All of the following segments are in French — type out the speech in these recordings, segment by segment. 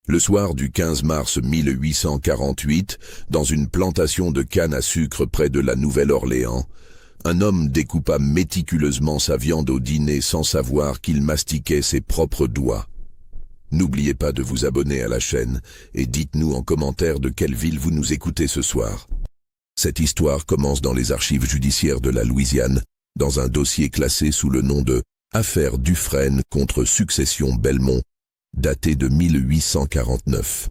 Le soir du 15 mars 1848, dans une plantation de canne à sucre près de la Nouvelle-Orléans, un homme découpa méticuleusement sa viande au dîner sans savoir qu'il mastiquait ses propres doigts. N'oubliez pas de vous abonner à la chaîne et dites-nous en commentaire de quelle ville vous nous écoutez ce soir. Cette histoire commence dans les archives judiciaires de la Louisiane, dans un dossier classé sous le nom de « Affaire Dufresne contre Succession Belmont », daté de 1849.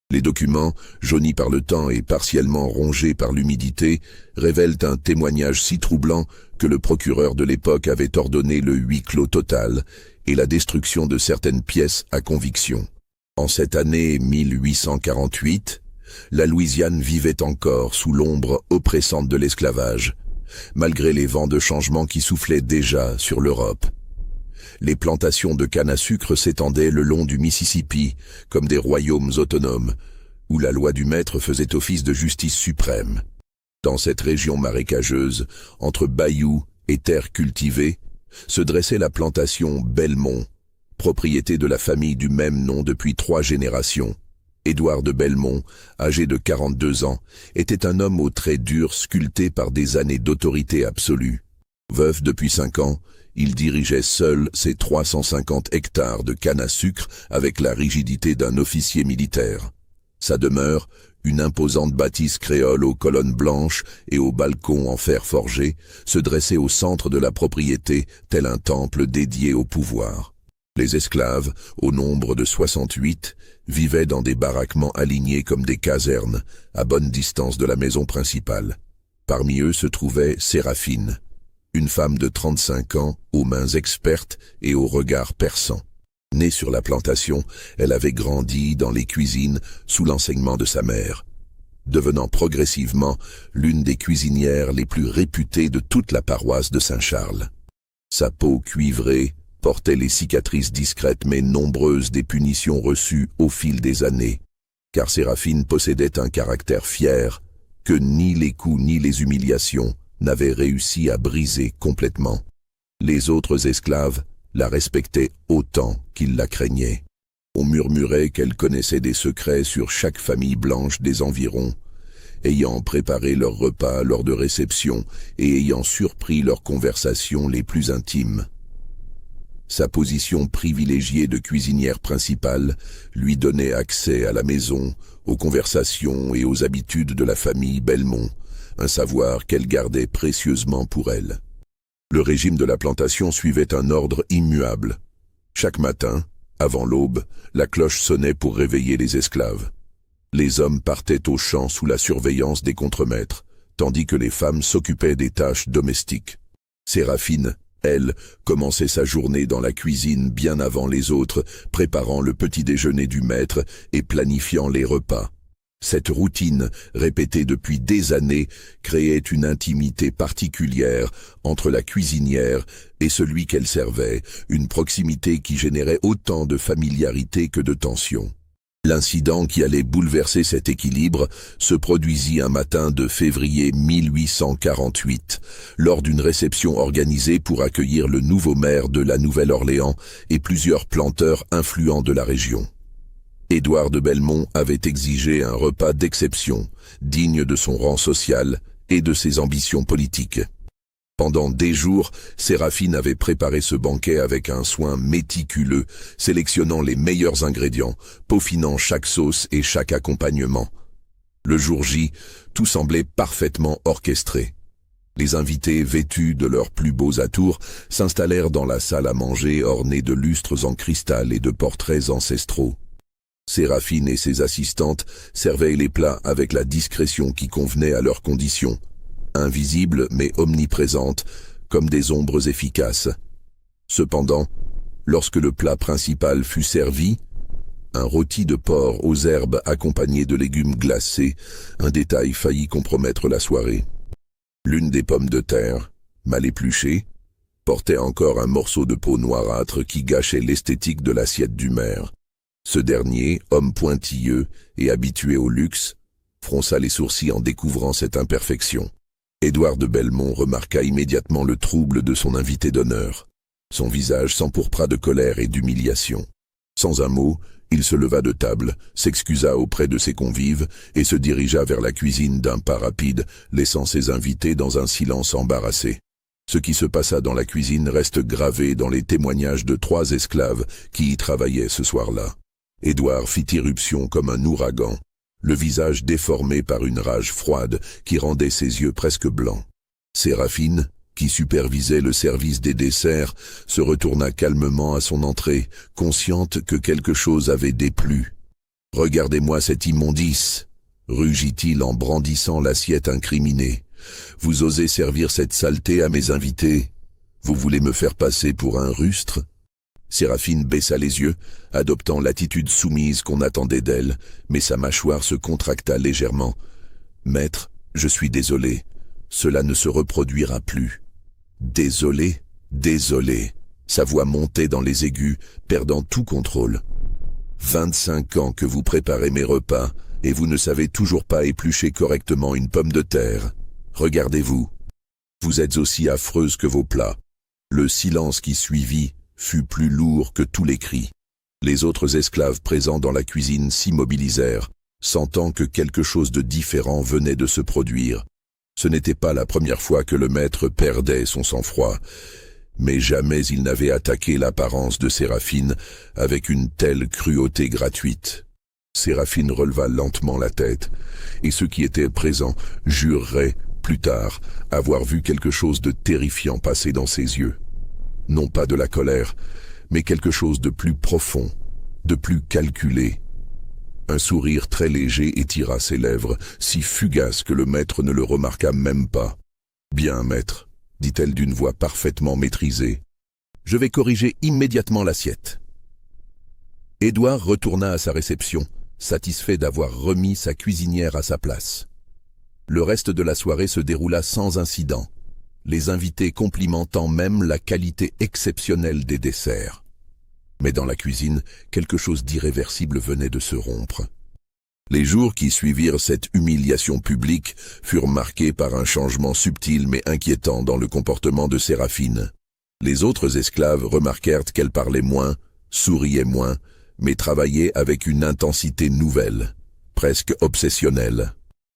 Les documents, jaunis par le temps et partiellement rongés par l'humidité, révèlent un témoignage si troublant que le procureur de l'époque avait ordonné le huis clos total et la destruction de certaines pièces à conviction. En cette année 1848, la Louisiane vivait encore sous l'ombre oppressante de l'esclavage, malgré les vents de changement qui soufflaient déjà sur l'Europe. Les plantations de canne à sucre s'étendaient le long du Mississippi, comme des royaumes autonomes, où la loi du maître faisait office de justice suprême. Dans cette région marécageuse, entre bayous et terres cultivées, se dressait la plantation Belmont, propriété de la famille du même nom depuis 3 générations. Édouard de Belmont, âgé de 42 ans, était un homme aux traits durs sculptés par des années d'autorité absolue. Veuf depuis 5 ans, il dirigeait seul ses 350 hectares de canne à sucre avec la rigidité d'un officier militaire. Sa demeure, une imposante bâtisse créole aux colonnes blanches et aux balcons en fer forgé, se dressait au centre de la propriété, tel un temple dédié au pouvoir. Les esclaves, au nombre de 68, vivaient dans des baraquements alignés comme des casernes, à bonne distance de la maison principale. Parmi eux se trouvait Séraphine, une femme de 35 ans, aux mains expertes et au regard perçant. Née sur la plantation, elle avait grandi dans les cuisines sous l'enseignement de sa mère, devenant progressivement l'une des cuisinières les plus réputées de toute la paroisse de Saint-Charles. Sa peau cuivrée portait les cicatrices discrètes mais nombreuses des punitions reçues au fil des années, car Séraphine possédait un caractère fier que ni les coups ni les humiliations n'avaient réussi à briser complètement. Les autres esclaves la respectaient autant qu'ils la craignaient. On murmurait qu'elle connaissait des secrets sur chaque famille blanche des environs, ayant préparé leurs repas lors de réceptions et ayant surpris leurs conversations les plus intimes. Sa position privilégiée de cuisinière principale lui donnait accès à la maison, aux conversations et aux habitudes de la famille Belmont, un savoir qu'elle gardait précieusement pour elle. Le régime de la plantation suivait un ordre immuable. Chaque matin, avant l'aube, la cloche sonnait pour réveiller les esclaves. Les hommes partaient aux champs sous la surveillance des contremaîtres, tandis que les femmes s'occupaient des tâches domestiques. Séraphine, elle, commençait sa journée dans la cuisine bien avant les autres, préparant le petit déjeuner du maître et planifiant les repas. Cette routine, répétée depuis des années, créait une intimité particulière entre la cuisinière et celui qu'elle servait, une proximité qui générait autant de familiarité que de tension. L'incident qui allait bouleverser cet équilibre se produisit un matin de février 1848, lors d'une réception organisée pour accueillir le nouveau maire de la Nouvelle-Orléans et plusieurs planteurs influents de la région. Édouard de Belmont avait exigé un repas d'exception, digne de son rang social et de ses ambitions politiques. Pendant des jours, Séraphine avait préparé ce banquet avec un soin méticuleux, sélectionnant les meilleurs ingrédients, peaufinant chaque sauce et chaque accompagnement. Le jour J, tout semblait parfaitement orchestré. Les invités, vêtus de leurs plus beaux atours, s'installèrent dans la salle à manger ornée de lustres en cristal et de portraits ancestraux. Séraphine et ses assistantes servaient les plats avec la discrétion qui convenait à leurs conditions, invisibles mais omniprésentes, comme des ombres efficaces. Cependant, lorsque le plat principal fut servi, un rôti de porc aux herbes accompagné de légumes glacés, un détail faillit compromettre la soirée. L'une des pommes de terre, mal épluchée, portait encore un morceau de peau noirâtre qui gâchait l'esthétique de l'assiette du maire. Ce dernier, homme pointilleux et habitué au luxe, fronça les sourcils en découvrant cette imperfection. Édouard de Belmont remarqua immédiatement le trouble de son invité d'honneur. Son visage s'empourpra de colère et d'humiliation. Sans un mot, Il se leva de table, s'excusa auprès de ses convives et se dirigea vers la cuisine d'un pas rapide, laissant ses invités dans un silence embarrassé. Ce qui se passa dans la cuisine reste gravé dans les témoignages de 3 esclaves qui y travaillaient ce soir-là. Édouard fit irruption comme un ouragan, le visage déformé par une rage froide qui rendait ses yeux presque blancs. Séraphine, qui supervisait le service des desserts, se retourna calmement à son entrée, consciente que quelque chose avait déplu. « Regardez-moi cette immondice !» rugit-il en brandissant l'assiette incriminée. « Vous osez servir cette saleté à mes invités? Vous voulez me faire passer pour un rustre ?» Séraphine baissa les yeux, adoptant l'attitude soumise qu'on attendait d'elle, mais sa mâchoire se contracta légèrement. « Maître, je suis désolé. Cela ne se reproduira plus. » « Désolé, désolé. » Sa voix montait dans les aigus, perdant tout contrôle. « 25 ans que vous préparez mes repas, et vous ne savez toujours pas éplucher correctement une pomme de terre. Regardez-vous. Vous êtes aussi affreuse que vos plats. » Le silence qui suivit fut plus lourd que tous les cris. Les autres esclaves présents dans la cuisine s'immobilisèrent, sentant que quelque chose de différent venait de se produire. Ce n'était pas la première fois que le maître perdait son sang-froid, mais jamais il n'avait attaqué l'apparence de Séraphine avec une telle cruauté gratuite. Séraphine releva lentement la tête, et ceux qui étaient présents jureraient, plus tard, avoir vu quelque chose de terrifiant passer dans ses yeux. Non pas de la colère, mais quelque chose de plus profond, de plus calculé. Un sourire très léger étira ses lèvres, si fugace que le maître ne le remarqua même pas. « Bien, maître, » dit-elle d'une voix parfaitement maîtrisée. « Je vais corriger immédiatement l'assiette. » Édouard retourna à sa réception, satisfait d'avoir remis sa cuisinière à sa place. Le reste de la soirée se déroula sans incident, les invités complimentant même la qualité exceptionnelle des desserts. Mais dans la cuisine, quelque chose d'irréversible venait de se rompre. Les jours qui suivirent cette humiliation publique furent marqués par un changement subtil mais inquiétant dans le comportement de Séraphine. Les autres esclaves remarquèrent qu'elle parlait moins, souriait moins, mais travaillait avec une intensité nouvelle, presque obsessionnelle.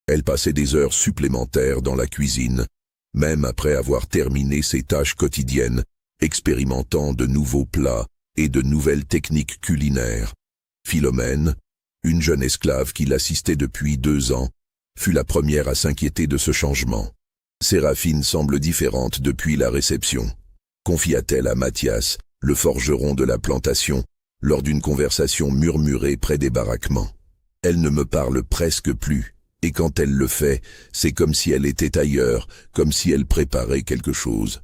Elle passait des heures supplémentaires dans la cuisine, même après avoir terminé ses tâches quotidiennes, expérimentant de nouveaux plats et de nouvelles techniques culinaires. Philomène, une jeune esclave qui l'assistait depuis 2 ans, fut la première à s'inquiéter de ce changement. Séraphine semble différente depuis la réception, confia-t-elle à Mathias, le forgeron de la plantation, lors d'une conversation murmurée près des baraquements. Elle ne me parle presque plus, et quand elle le fait, c'est comme si elle était ailleurs, comme si elle préparait quelque chose.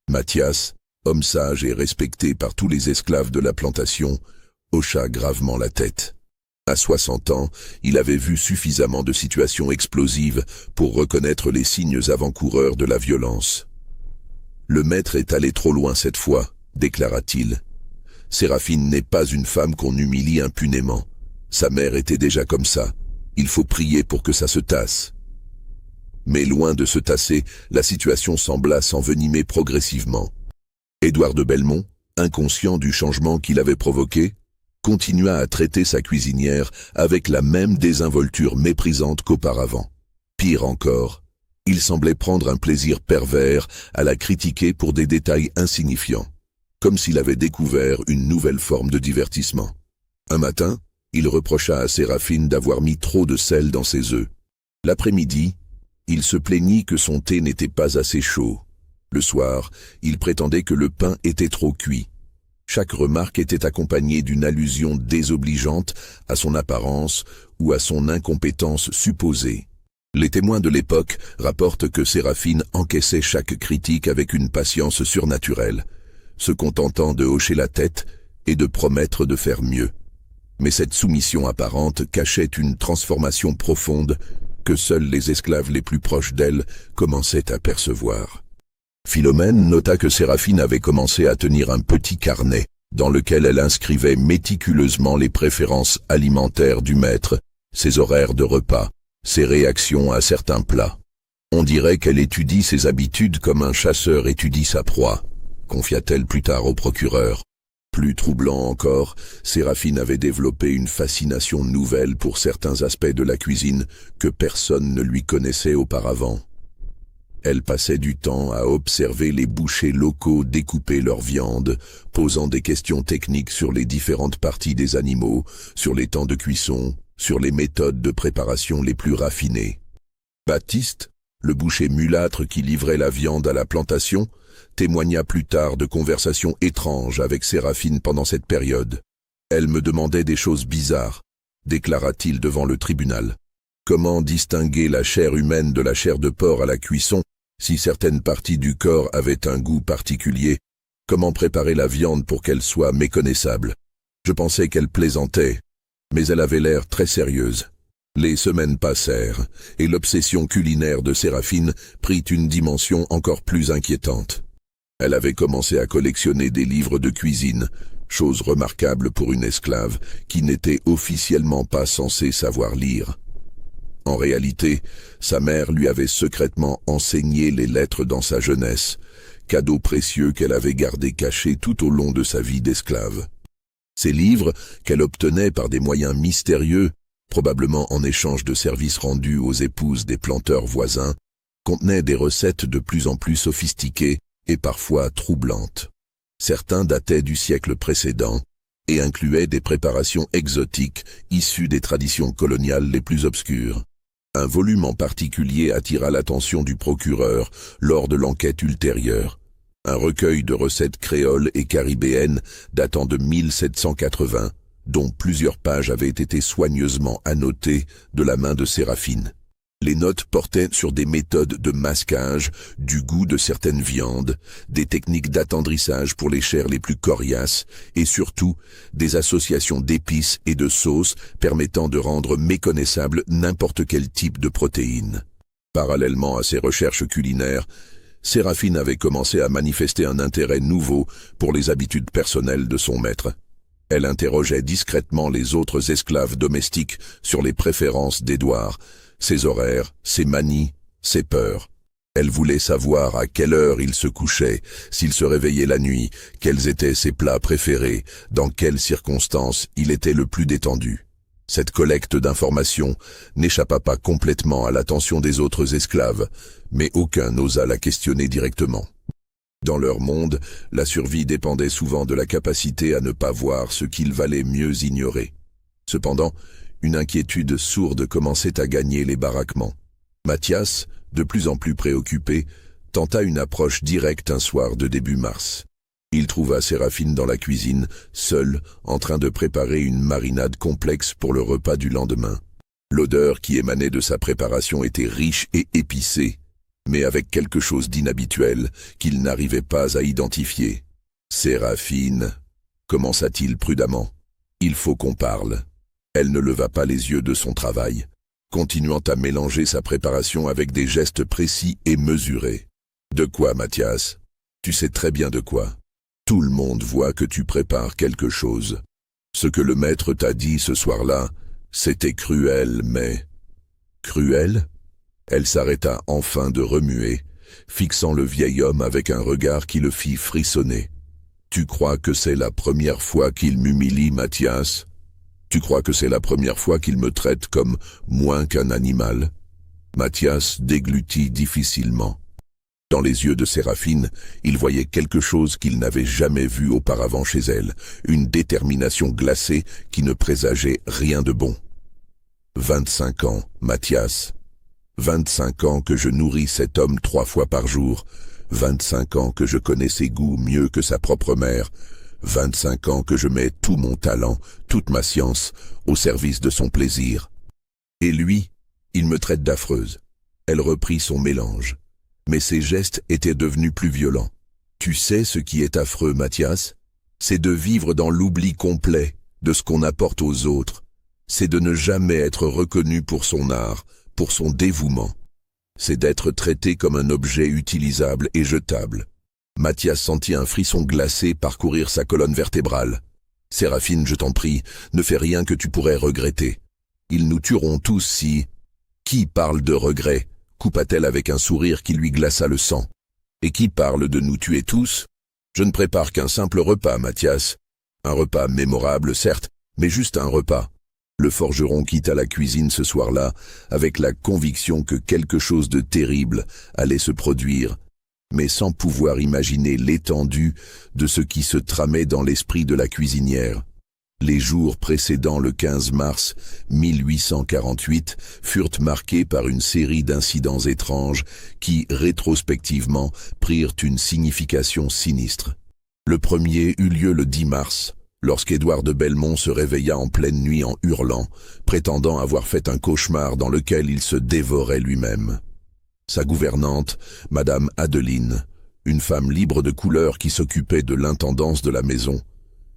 Mathias, homme sage et respecté par tous les esclaves de la plantation, hocha gravement la tête. À 60 ans, il avait vu suffisamment de situations explosives pour reconnaître les signes avant-coureurs de la violence. « Le maître est allé trop loin cette fois, » déclara-t-il. « Séraphine n'est pas une femme qu'on humilie impunément. Sa mère était déjà comme ça. Il faut prier pour que ça se tasse. » Mais loin de se tasser, la situation sembla s'envenimer progressivement. Édouard de Belmont, inconscient du changement qu'il avait provoqué, continua à traiter sa cuisinière avec la même désinvolture méprisante qu'auparavant. Pire encore, il semblait prendre un plaisir pervers à la critiquer pour des détails insignifiants, comme s'il avait découvert une nouvelle forme de divertissement. Un matin, il reprocha à Séraphine d'avoir mis trop de sel dans ses œufs. L'après-midi, il se plaignit que son thé n'était pas assez chaud. Le soir, il prétendait que le pain était trop cuit. Chaque remarque était accompagnée d'une allusion désobligeante à son apparence ou à son incompétence supposée. Les témoins de l'époque rapportent que Séraphine encaissait chaque critique avec une patience surnaturelle, se contentant de hocher la tête et de promettre de faire mieux. Mais cette soumission apparente cachait une transformation profonde que seuls les esclaves les plus proches d'elle commençaient à percevoir. Philomène nota que Séraphine avait commencé à tenir un petit carnet dans lequel elle inscrivait méticuleusement les préférences alimentaires du maître, ses horaires de repas, ses réactions à certains plats. On dirait qu'elle étudie ses habitudes comme un chasseur étudie sa proie, confia-t-elle plus tard au procureur. Plus troublant encore, Séraphine avait développé une fascination nouvelle pour certains aspects de la cuisine que personne ne lui connaissait auparavant. Elle passait du temps à observer les bouchers locaux découper leur viande, posant des questions techniques sur les différentes parties des animaux, sur les temps de cuisson, sur les méthodes de préparation les plus raffinées. Baptiste, le boucher mulâtre qui livrait la viande à la plantation, témoigna plus tard de conversations étranges avec Séraphine pendant cette période. Elle me demandait des choses bizarres, déclara-t-il devant le tribunal. Comment distinguer la chair humaine de la chair de porc à la cuisson si certaines parties du corps avaient un goût particulier? Comment préparer la viande pour qu'elle soit méconnaissable? Je pensais qu'elle plaisantait, mais elle avait l'air très sérieuse. Les semaines passèrent, et l'obsession culinaire de Séraphine prit une dimension encore plus inquiétante. Elle avait commencé à collectionner des livres de cuisine, chose remarquable pour une esclave qui n'était officiellement pas censée savoir lire. En réalité, sa mère lui avait secrètement enseigné les lettres dans sa jeunesse, cadeau précieux qu'elle avait gardé caché tout au long de sa vie d'esclave. Ces livres, qu'elle obtenait par des moyens mystérieux, probablement en échange de services rendus aux épouses des planteurs voisins, contenaient des recettes de plus en plus sophistiquées et parfois troublantes. Certains dataient du siècle précédent et incluaient des préparations exotiques issues des traditions coloniales les plus obscures. Un volume en particulier attira l'attention du procureur lors de l'enquête ultérieure. Un recueil de recettes créoles et caribéennes datant de 1780, dont plusieurs pages avaient été soigneusement annotées de la main de Séraphine. Les notes portaient sur des méthodes de masquage, du goût de certaines viandes, des techniques d'attendrissage pour les chairs les plus coriaces et surtout des associations d'épices et de sauces permettant de rendre méconnaissable n'importe quel type de protéines. Parallèlement à ses recherches culinaires, Séraphine avait commencé à manifester un intérêt nouveau pour les habitudes personnelles de son maître. Elle interrogeait discrètement les autres esclaves domestiques sur les préférences d'Édouard, ses horaires, ses manies, ses peurs. Elle voulait savoir à quelle heure il se couchait, s'il se réveillait la nuit, quels étaient ses plats préférés, dans quelles circonstances il était le plus détendu. Cette collecte d'informations n'échappa pas complètement à l'attention des autres esclaves, mais aucun n'osa la questionner directement. Dans leur monde, la survie dépendait souvent de la capacité à ne pas voir ce qu'il valait mieux ignorer. Cependant, une inquiétude sourde commençait à gagner les baraquements. Mathias, de plus en plus préoccupé, tenta une approche directe un soir de début mars. Il trouva Séraphine dans la cuisine, seule, en train de préparer une marinade complexe pour le repas du lendemain. L'odeur qui émanait de sa préparation était riche et épicée, mais avec quelque chose d'inhabituel qu'il n'arrivait pas à identifier. « Séraphine, » commença-t-il prudemment, « il faut qu'on parle. » Elle ne leva pas les yeux de son travail, continuant à mélanger sa préparation avec des gestes précis et mesurés. « De quoi, Mathias? Tu sais très bien de quoi. Tout le monde voit que tu prépares quelque chose. Ce que le maître t'a dit ce soir-là, c'était cruel, mais... » « Cruel ?» Elle s'arrêta enfin de remuer, fixant le vieil homme avec un regard qui le fit frissonner. « Tu crois que c'est la première fois qu'il m'humilie, Mathias? Tu crois que c'est la première fois qu'il me traite comme moins qu'un animal ?» Mathias déglutit difficilement. Dans les yeux de Séraphine, il voyait quelque chose qu'il n'avait jamais vu auparavant chez elle, une détermination glacée qui ne présageait rien de bon. 25 ans, Mathias. 25 ans que je nourris cet homme 3 fois par jour. 25 ans que je connais ses goûts mieux que sa propre mère. 25 ans que je mets tout mon talent, toute ma science, au service de son plaisir. Et lui, il me traite d'affreuse. Elle reprit son mélange. Mais ses gestes étaient devenus plus violents. Tu sais ce qui est affreux, Mathias? C'est de vivre dans l'oubli complet de ce qu'on apporte aux autres. C'est de ne jamais être reconnu pour son art, pour son dévouement. C'est d'être traité comme un objet utilisable et jetable. Mathias sentit un frisson glacé parcourir sa colonne vertébrale. « Séraphine, je t'en prie, ne fais rien que tu pourrais regretter. Ils nous tueront tous si... » « Qui parle de regret ?» coupa-t-elle avec un sourire qui lui glaça le sang. « Et qui parle de nous tuer tous ? Je ne prépare qu'un simple repas, Mathias. Un repas mémorable, certes, mais juste un repas. Le forgeron quitta la cuisine ce soir-là avec la conviction que quelque chose de terrible allait se produire, mais sans pouvoir imaginer l'étendue de ce qui se tramait dans l'esprit de la cuisinière. Les jours précédant le 15 mars 1848 furent marqués par une série d'incidents étranges qui, rétrospectivement, prirent une signification sinistre. Le premier eut lieu le 10 mars, lorsqu'Édouard de Belmont se réveilla en pleine nuit en hurlant, prétendant avoir fait un cauchemar dans lequel il se dévorait lui-même. Sa gouvernante, Madame Adeline, une femme libre de couleur qui s'occupait de l'intendance de la maison,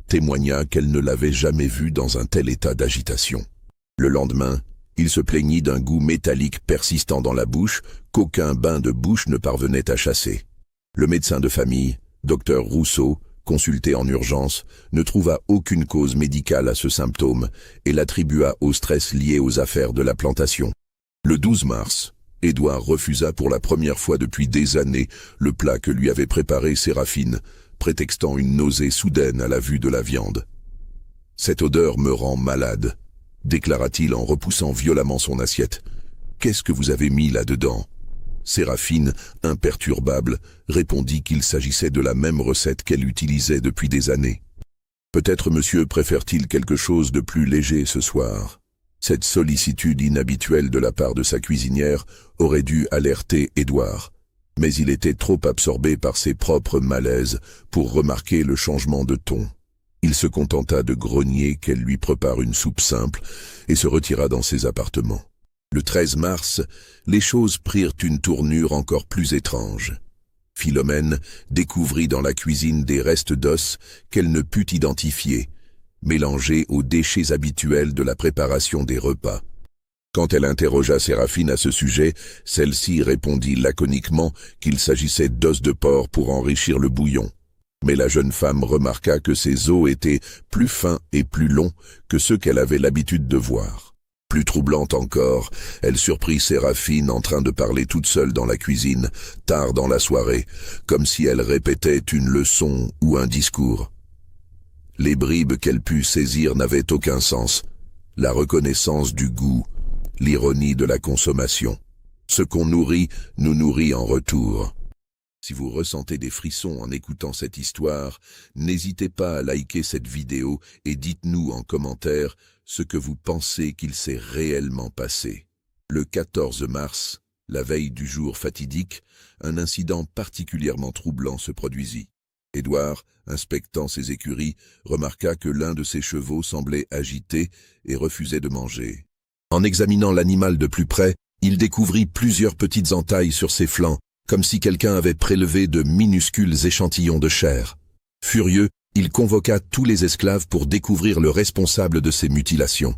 témoigna qu'elle ne l'avait jamais vu dans un tel état d'agitation. Le lendemain, il se plaignit d'un goût métallique persistant dans la bouche qu'aucun bain de bouche ne parvenait à chasser. Le médecin de famille, docteur Rousseau, consulté en urgence, ne trouva aucune cause médicale à ce symptôme et l'attribua au stress lié aux affaires de la plantation. Le 12 mars, Édouard refusa pour la première fois depuis des années le plat que lui avait préparé Séraphine, prétextant une nausée soudaine à la vue de la viande. « Cette odeur me rend malade », déclara-t-il en repoussant violemment son assiette. « Qu'est-ce que vous avez mis là-dedans » Séraphine, imperturbable, répondit qu'il s'agissait de la même recette qu'elle utilisait depuis des années. « Peut-être monsieur préfère-t-il quelque chose de plus léger ce soir ?» Cette sollicitude inhabituelle de la part de sa cuisinière aurait dû alerter Édouard, mais il était trop absorbé par ses propres malaises pour remarquer le changement de ton. Il se contenta de grogner qu'elle lui prépare une soupe simple et se retira dans ses appartements. Le 13 mars, les choses prirent une tournure encore plus étrange. Philomène découvrit dans la cuisine des restes d'os qu'elle ne put identifier, mélangés aux déchets habituels de la préparation des repas. Quand elle interrogea Séraphine à ce sujet, celle-ci répondit laconiquement qu'il s'agissait d'os de porc pour enrichir le bouillon. Mais la jeune femme remarqua que ces os étaient plus fins et plus longs que ceux qu'elle avait l'habitude de voir. Plus troublante encore, elle surprit Séraphine en train de parler toute seule dans la cuisine, tard dans la soirée, comme si elle répétait une leçon ou un discours. Les bribes qu'elle put saisir n'avaient aucun sens. La reconnaissance du goût, l'ironie de la consommation. Ce qu'on nourrit, nous nourrit en retour. Si vous ressentez des frissons en écoutant cette histoire, n'hésitez pas à liker cette vidéo et dites-nous en commentaire ce que vous pensez qu'il s'est réellement passé. Le 14 mars, la veille du jour fatidique, un incident particulièrement troublant se produisit. Édouard, inspectant ses écuries, remarqua que l'un de ses chevaux semblait agité et refusait de manger. En examinant l'animal de plus près, il découvrit plusieurs petites entailles sur ses flancs, comme si quelqu'un avait prélevé de minuscules échantillons de chair. Furieux, il convoqua tous les esclaves pour découvrir le responsable de ces mutilations.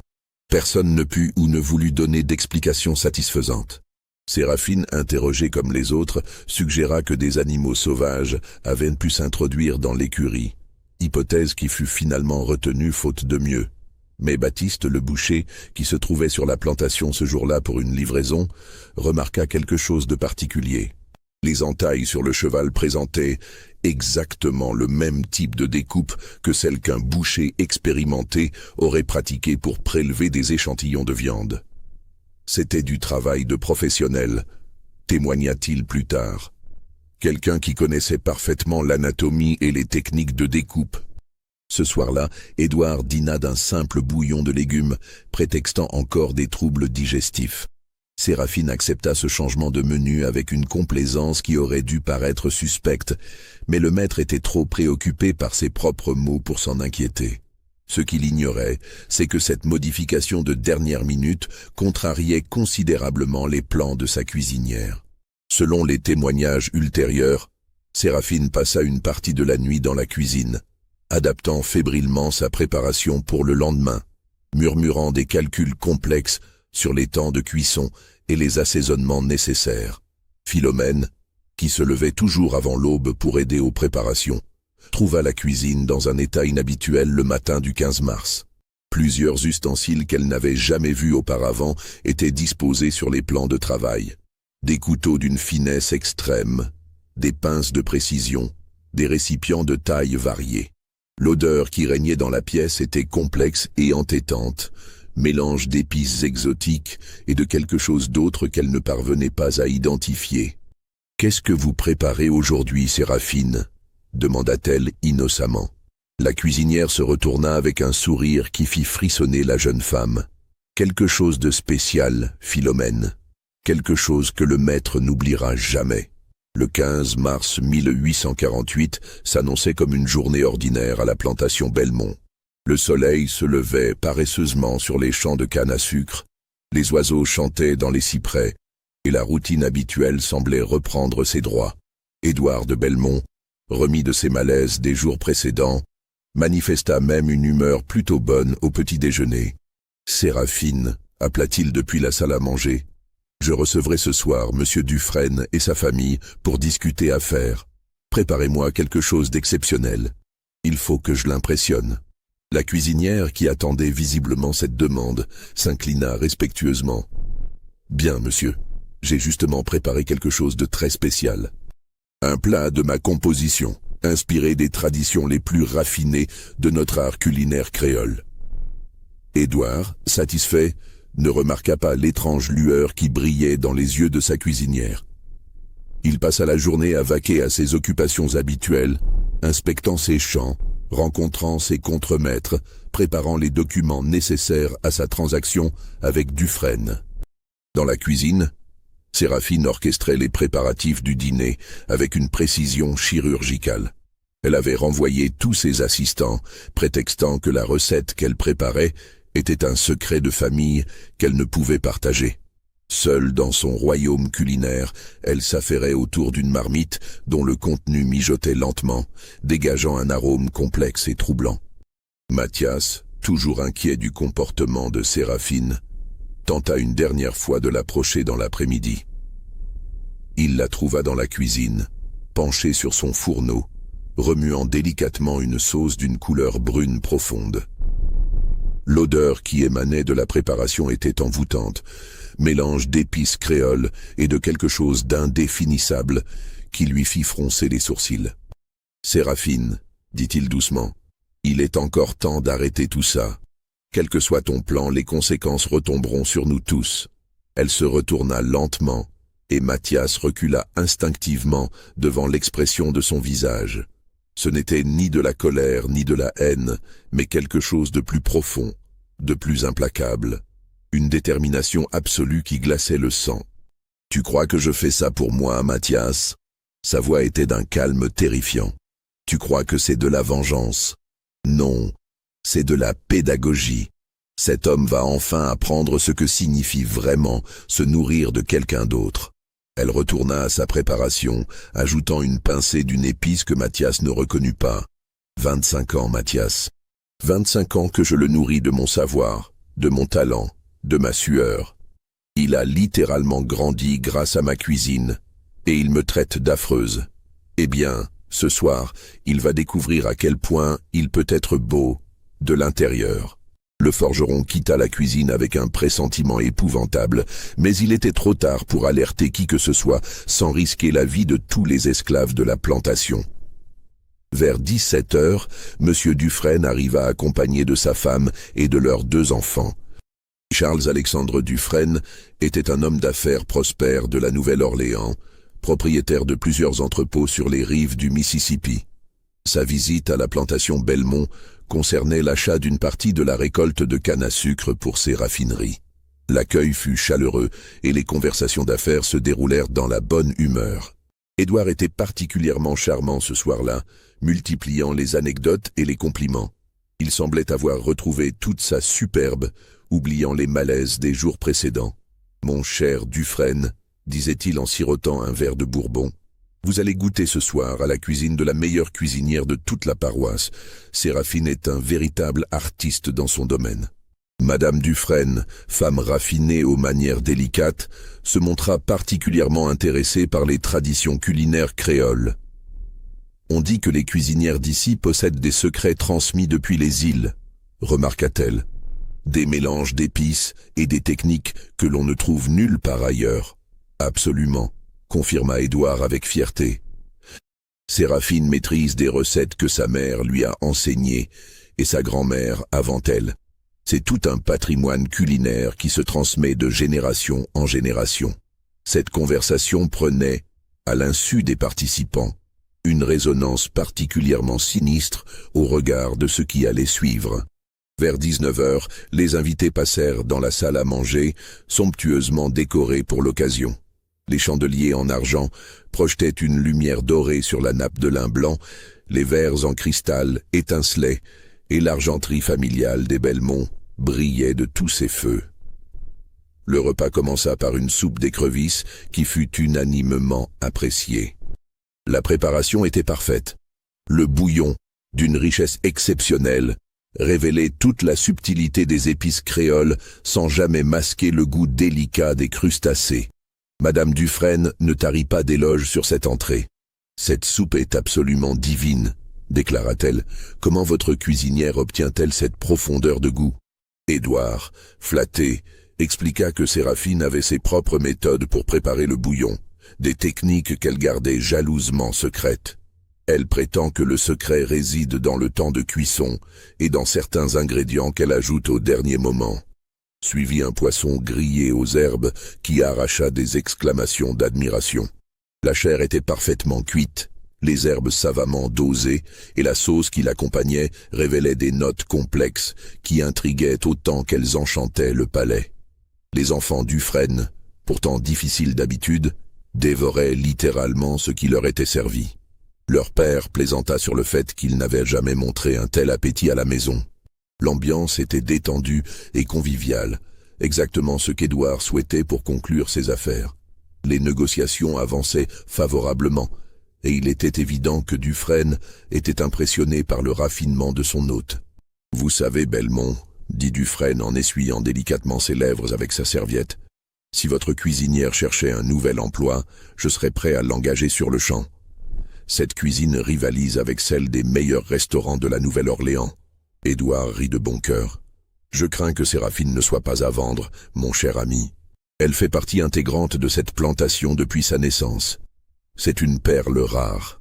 Personne ne put ou ne voulut donner d'explication satisfaisante. Séraphine, interrogée comme les autres, suggéra que des animaux sauvages avaient pu s'introduire dans l'écurie, hypothèse qui fut finalement retenue faute de mieux. Mais Baptiste le boucher, qui se trouvait sur la plantation ce jour-là pour une livraison, remarqua quelque chose de particulier. Les entailles sur le cheval présentaient exactement le même type de découpe que celle qu'un boucher expérimenté aurait pratiquée pour prélever des échantillons de viande. C'était du travail de professionnel, témoigna-t-il plus tard. Quelqu'un qui connaissait parfaitement l'anatomie et les techniques de découpe. Ce soir-là, Édouard dîna d'un simple bouillon de légumes, prétextant encore des troubles digestifs. Séraphine accepta ce changement de menu avec une complaisance qui aurait dû paraître suspecte, mais le maître était trop préoccupé par ses propres maux pour s'en inquiéter. Ce qu'il ignorait, c'est que cette modification de dernière minute contrariait considérablement les plans de sa cuisinière. Selon les témoignages ultérieurs, Séraphine passa une partie de la nuit dans la cuisine, adaptant fébrilement sa préparation pour le lendemain, murmurant des calculs complexes sur les temps de cuisson et les assaisonnements nécessaires. Philomène, qui se levait toujours avant l'aube pour aider aux préparations, trouva la cuisine dans un état inhabituel le matin du 15 mars. Plusieurs ustensiles qu'elle n'avait jamais vus auparavant étaient disposés sur les plans de travail. Des couteaux d'une finesse extrême, des pinces de précision, des récipients de tailles variées. L'odeur qui régnait dans la pièce était complexe et entêtante, mélange d'épices exotiques et de quelque chose d'autre qu'elle ne parvenait pas à identifier. « Qu'est-ce que vous préparez aujourd'hui, Séraphine » demanda-t-elle innocemment. La cuisinière se retourna avec un sourire qui fit frissonner la jeune femme. « Quelque chose de spécial, Philomène. Quelque chose que le maître n'oubliera jamais. » Le 15 mars 1848 s'annonçait comme une journée ordinaire à la plantation Belmont. Le soleil se levait paresseusement sur les champs de canne à sucre, les oiseaux chantaient dans les cyprès, et la routine habituelle semblait reprendre ses droits. Édouard de Belmont, remis de ses malaises des jours précédents, manifesta même une humeur plutôt bonne au petit déjeuner. « Séraphine, appela-t-il depuis la salle à manger. Je recevrai ce soir Monsieur Dufresne et sa famille pour discuter affaires. Préparez-moi quelque chose d'exceptionnel. Il faut que je l'impressionne. » La cuisinière, qui attendait visiblement cette demande, s'inclina respectueusement. « Bien, monsieur. J'ai justement préparé quelque chose de très spécial. Un plat de ma composition, inspiré des traditions les plus raffinées de notre art culinaire créole. » Édouard, satisfait, ne remarqua pas l'étrange lueur qui brillait dans les yeux de sa cuisinière. Il passa la journée à vaquer à ses occupations habituelles, inspectant ses champs, rencontrant ses contremaîtres, préparant les documents nécessaires à sa transaction avec Dufresne. Dans la cuisine, Séraphine orchestrait les préparatifs du dîner avec une précision chirurgicale. Elle avait renvoyé tous ses assistants, prétextant que la recette qu'elle préparait était un secret de famille qu'elle ne pouvait partager. Seule dans son royaume culinaire, elle s'affairait autour d'une marmite dont le contenu mijotait lentement, dégageant un arôme complexe et troublant. Mathias, toujours inquiet du comportement de Séraphine, tenta une dernière fois de l'approcher dans l'après-midi. Il la trouva dans la cuisine, penchée sur son fourneau, remuant délicatement une sauce d'une couleur brune profonde. L'odeur qui émanait de la préparation était envoûtante, mélange d'épices créoles et de quelque chose d'indéfinissable qui lui fit froncer les sourcils. « Séraphine, dit-il doucement, il est encore temps d'arrêter tout ça. Quel que soit ton plan, les conséquences retomberont sur nous tous. » Elle se retourna lentement, et Mathias recula instinctivement devant l'expression de son visage. Ce n'était ni de la colère ni de la haine, mais quelque chose de plus profond, de plus implacable. Une détermination absolue qui glaçait le sang. « Tu crois que je fais ça pour moi, Mathias ?» Sa voix était d'un calme terrifiant. « Tu crois que c'est de la vengeance ? Non, c'est de la pédagogie. Cet homme va enfin apprendre ce que signifie vraiment se nourrir de quelqu'un d'autre. » Elle retourna à sa préparation, ajoutant une pincée d'une épice que Mathias ne reconnut pas. « 25 ans, Mathias. 25 ans que je le nourris de mon savoir, de mon talent, de ma sueur. Il a littéralement grandi grâce à ma cuisine, et il me traite d'affreuse. Eh bien, ce soir, il va découvrir à quel point il peut être beau, de l'intérieur. » Le forgeron quitta la cuisine avec un pressentiment épouvantable, mais il était trop tard pour alerter qui que ce soit sans risquer la vie de tous les esclaves de la plantation. Vers 17 heures, M. Dufresne arriva accompagné de sa femme et de leurs 2 enfants. Charles-Alexandre Dufresne était un homme d'affaires prospère de la Nouvelle-Orléans, propriétaire de plusieurs entrepôts sur les rives du Mississippi. Sa visite à la plantation Belmont concernait l'achat d'une partie de la récolte de canne à sucre pour ses raffineries. L'accueil fut chaleureux et les conversations d'affaires se déroulèrent dans la bonne humeur. Édouard était particulièrement charmant ce soir-là, multipliant les anecdotes et les compliments. Il semblait avoir retrouvé toute sa superbe, oubliant les malaises des jours précédents. « Mon cher Dufresne, » disait-il en sirotant un verre de bourbon, « vous allez goûter ce soir à la cuisine de la meilleure cuisinière de toute la paroisse. Séraphine est un véritable artiste dans son domaine. » Madame Dufresne, femme raffinée aux manières délicates, se montra particulièrement intéressée par les traditions culinaires créoles. « On dit que les cuisinières d'ici possèdent des secrets transmis depuis les îles, » remarqua-t-elle. « Des mélanges d'épices et des techniques que l'on ne trouve nulle part ailleurs. » « Absolument, » confirma Édouard avec fierté. Séraphine maîtrise des recettes que sa mère lui a enseignées et sa grand-mère avant elle. C'est tout un patrimoine culinaire qui se transmet de génération en génération. Cette conversation prenait, à l'insu des participants, une résonance particulièrement sinistre au regard de ce qui allait suivre. Vers 19 heures, les invités passèrent dans la salle à manger, somptueusement décorée pour l'occasion. Les chandeliers en argent projetaient une lumière dorée sur la nappe de lin blanc, les verres en cristal étincelaient, et l'argenterie familiale des Belmont brillait de tous ses feux. Le repas commença par une soupe d'écrevisses qui fut unanimement appréciée. La préparation était parfaite. Le bouillon, d'une richesse exceptionnelle, révélait toute la subtilité des épices créoles sans jamais masquer le goût délicat des crustacés. Madame Dufresne ne tarit pas d'éloges sur cette entrée. « Cette soupe est absolument divine », déclara-t-elle. « Comment votre cuisinière obtient-elle cette profondeur de goût ?» Édouard, flatté, expliqua que Séraphine avait ses propres méthodes pour préparer le bouillon, des techniques qu'elle gardait jalousement secrètes. Elle prétend que le secret réside dans le temps de cuisson et dans certains ingrédients qu'elle ajoute au dernier moment. Suivit un poisson grillé aux herbes qui arracha des exclamations d'admiration. La chair était parfaitement cuite, les herbes savamment dosées et la sauce qui l'accompagnait révélaient des notes complexes qui intriguaient autant qu'elles enchantaient le palais. Les enfants Dufresne, pourtant difficiles d'habitude, dévoraient littéralement ce qui leur était servi. Leur père plaisanta sur le fait qu'il n'avait jamais montré un tel appétit à la maison. L'ambiance était détendue et conviviale, exactement ce qu'Édouard souhaitait pour conclure ses affaires. Les négociations avançaient favorablement, et il était évident que Dufresne était impressionné par le raffinement de son hôte. « Vous savez, Belmont, » dit Dufresne en essuyant délicatement ses lèvres avec sa serviette, « si votre cuisinière cherchait un nouvel emploi, je serais prêt à l'engager sur le champ. Cette cuisine rivalise avec celle des meilleurs restaurants de la Nouvelle-Orléans. » Édouard rit de bon cœur. « Je crains que Séraphine ne soit pas à vendre, mon cher ami. Elle fait partie intégrante de cette plantation depuis sa naissance. C'est une perle rare. »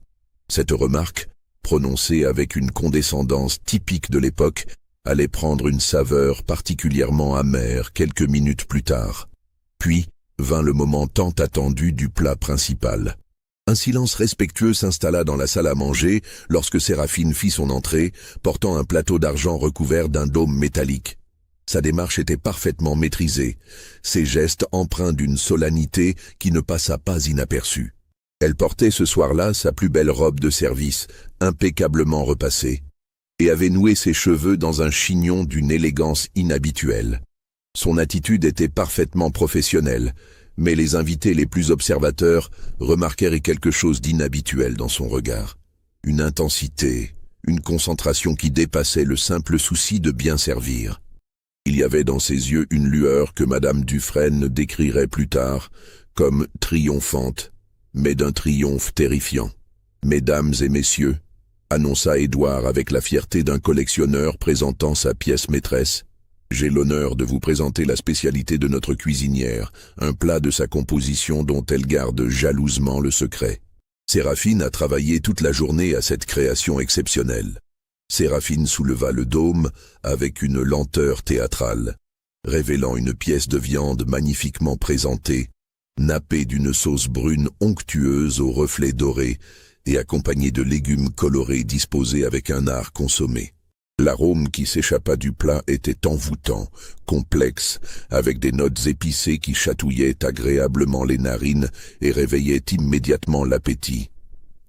Cette remarque, prononcée avec une condescendance typique de l'époque, allait prendre une saveur particulièrement amère quelques minutes plus tard. Puis vint le moment tant attendu du plat principal. Un silence respectueux s'installa dans la salle à manger lorsque Séraphine fit son entrée, portant un plateau d'argent recouvert d'un dôme métallique. Sa démarche était parfaitement maîtrisée, ses gestes empreints d'une solennité qui ne passa pas inaperçue. Elle portait ce soir-là sa plus belle robe de service, impeccablement repassée, et avait noué ses cheveux dans un chignon d'une élégance inhabituelle. Son attitude était parfaitement professionnelle, mais les invités les plus observateurs remarquèrent quelque chose d'inhabituel dans son regard. Une intensité, une concentration qui dépassait le simple souci de bien servir. Il y avait dans ses yeux une lueur que Madame Dufresne décrirait plus tard comme triomphante, mais d'un triomphe terrifiant. « Mesdames et messieurs », annonça Édouard avec la fierté d'un collectionneur présentant sa pièce maîtresse, « j'ai l'honneur de vous présenter la spécialité de notre cuisinière, un plat de sa composition dont elle garde jalousement le secret. » Séraphine a travaillé toute la journée à cette création exceptionnelle. Séraphine souleva le dôme avec une lenteur théâtrale, révélant une pièce de viande magnifiquement présentée, nappée d'une sauce brune onctueuse aux reflets dorés et accompagnée de légumes colorés disposés avec un art consommé. L'arôme qui s'échappa du plat était envoûtant, complexe, avec des notes épicées qui chatouillaient agréablement les narines et réveillaient immédiatement l'appétit.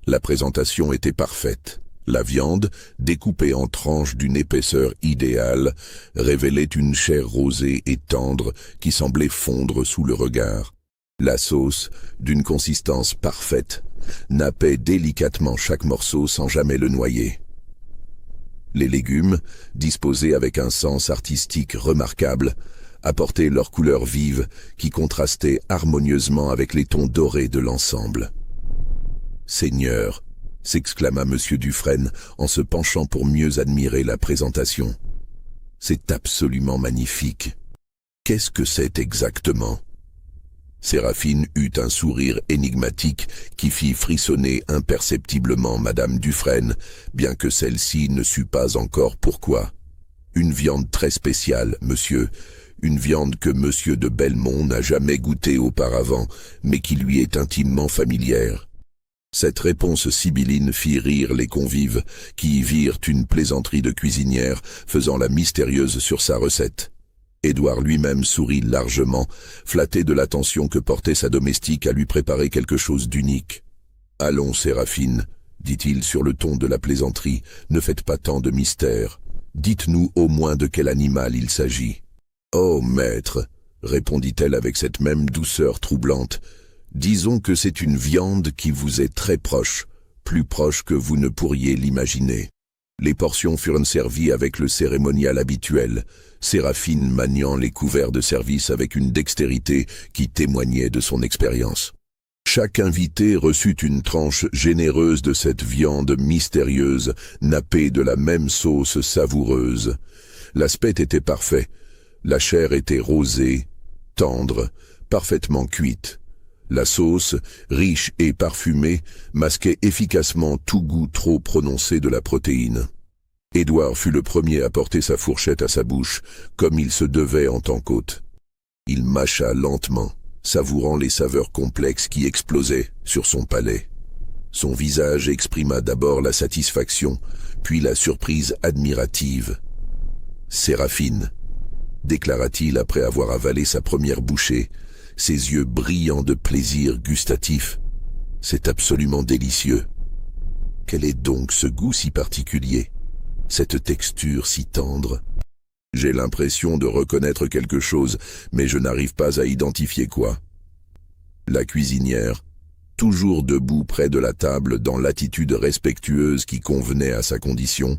La présentation était parfaite. La viande, découpée en tranches d'une épaisseur idéale, révélait une chair rosée et tendre qui semblait fondre sous le regard. La sauce, d'une consistance parfaite, nappait délicatement chaque morceau sans jamais le noyer. Les légumes, disposés avec un sens artistique remarquable, apportaient leur couleur vive qui contrastait harmonieusement avec les tons dorés de l'ensemble. « Seigneur !» s'exclama M. Dufresne en se penchant pour mieux admirer la présentation. « C'est absolument magnifique. Qu'est-ce que c'est exactement ?» Séraphine eut un sourire énigmatique qui fit frissonner imperceptiblement Madame Dufresne, bien que celle-ci ne sût pas encore pourquoi. Une viande très spéciale, monsieur, une viande que monsieur de Belmont n'a jamais goûtée auparavant, mais qui lui est intimement familière. Cette réponse sibylline fit rire les convives, qui y virent une plaisanterie de cuisinière faisant la mystérieuse sur sa recette. Édouard lui-même sourit largement, flatté de l'attention que portait sa domestique à lui préparer quelque chose d'unique. « Allons, Séraphine, dit-il sur le ton de la plaisanterie, ne faites pas tant de mystère. Dites-nous au moins de quel animal il s'agit. »« Oh, maître, répondit-elle avec cette même douceur troublante, disons que c'est une viande qui vous est très proche, plus proche que vous ne pourriez l'imaginer. » Les portions furent servies avec le cérémonial habituel, Séraphine maniant les couverts de service avec une dextérité qui témoignait de son expérience. Chaque invité reçut une tranche généreuse de cette viande mystérieuse, nappée de la même sauce savoureuse. L'aspect était parfait, la chair était rosée, tendre, parfaitement cuite. La sauce, riche et parfumée, masquait efficacement tout goût trop prononcé de la protéine. Édouard fut le premier à porter sa fourchette à sa bouche, comme il se devait en tant qu'hôte. Il mâcha lentement, savourant les saveurs complexes qui explosaient sur son palais. Son visage exprima d'abord la satisfaction, puis la surprise admirative. « Séraphine » déclara-t-il après avoir avalé sa première bouchée, ses yeux brillants de plaisir gustatif. « C'est absolument délicieux. Quel est donc ce goût si particulier, cette texture si tendre? J'ai l'impression de reconnaître quelque chose, mais je n'arrive pas à identifier quoi. » La cuisinière, toujours debout près de la table dans l'attitude respectueuse qui convenait à sa condition,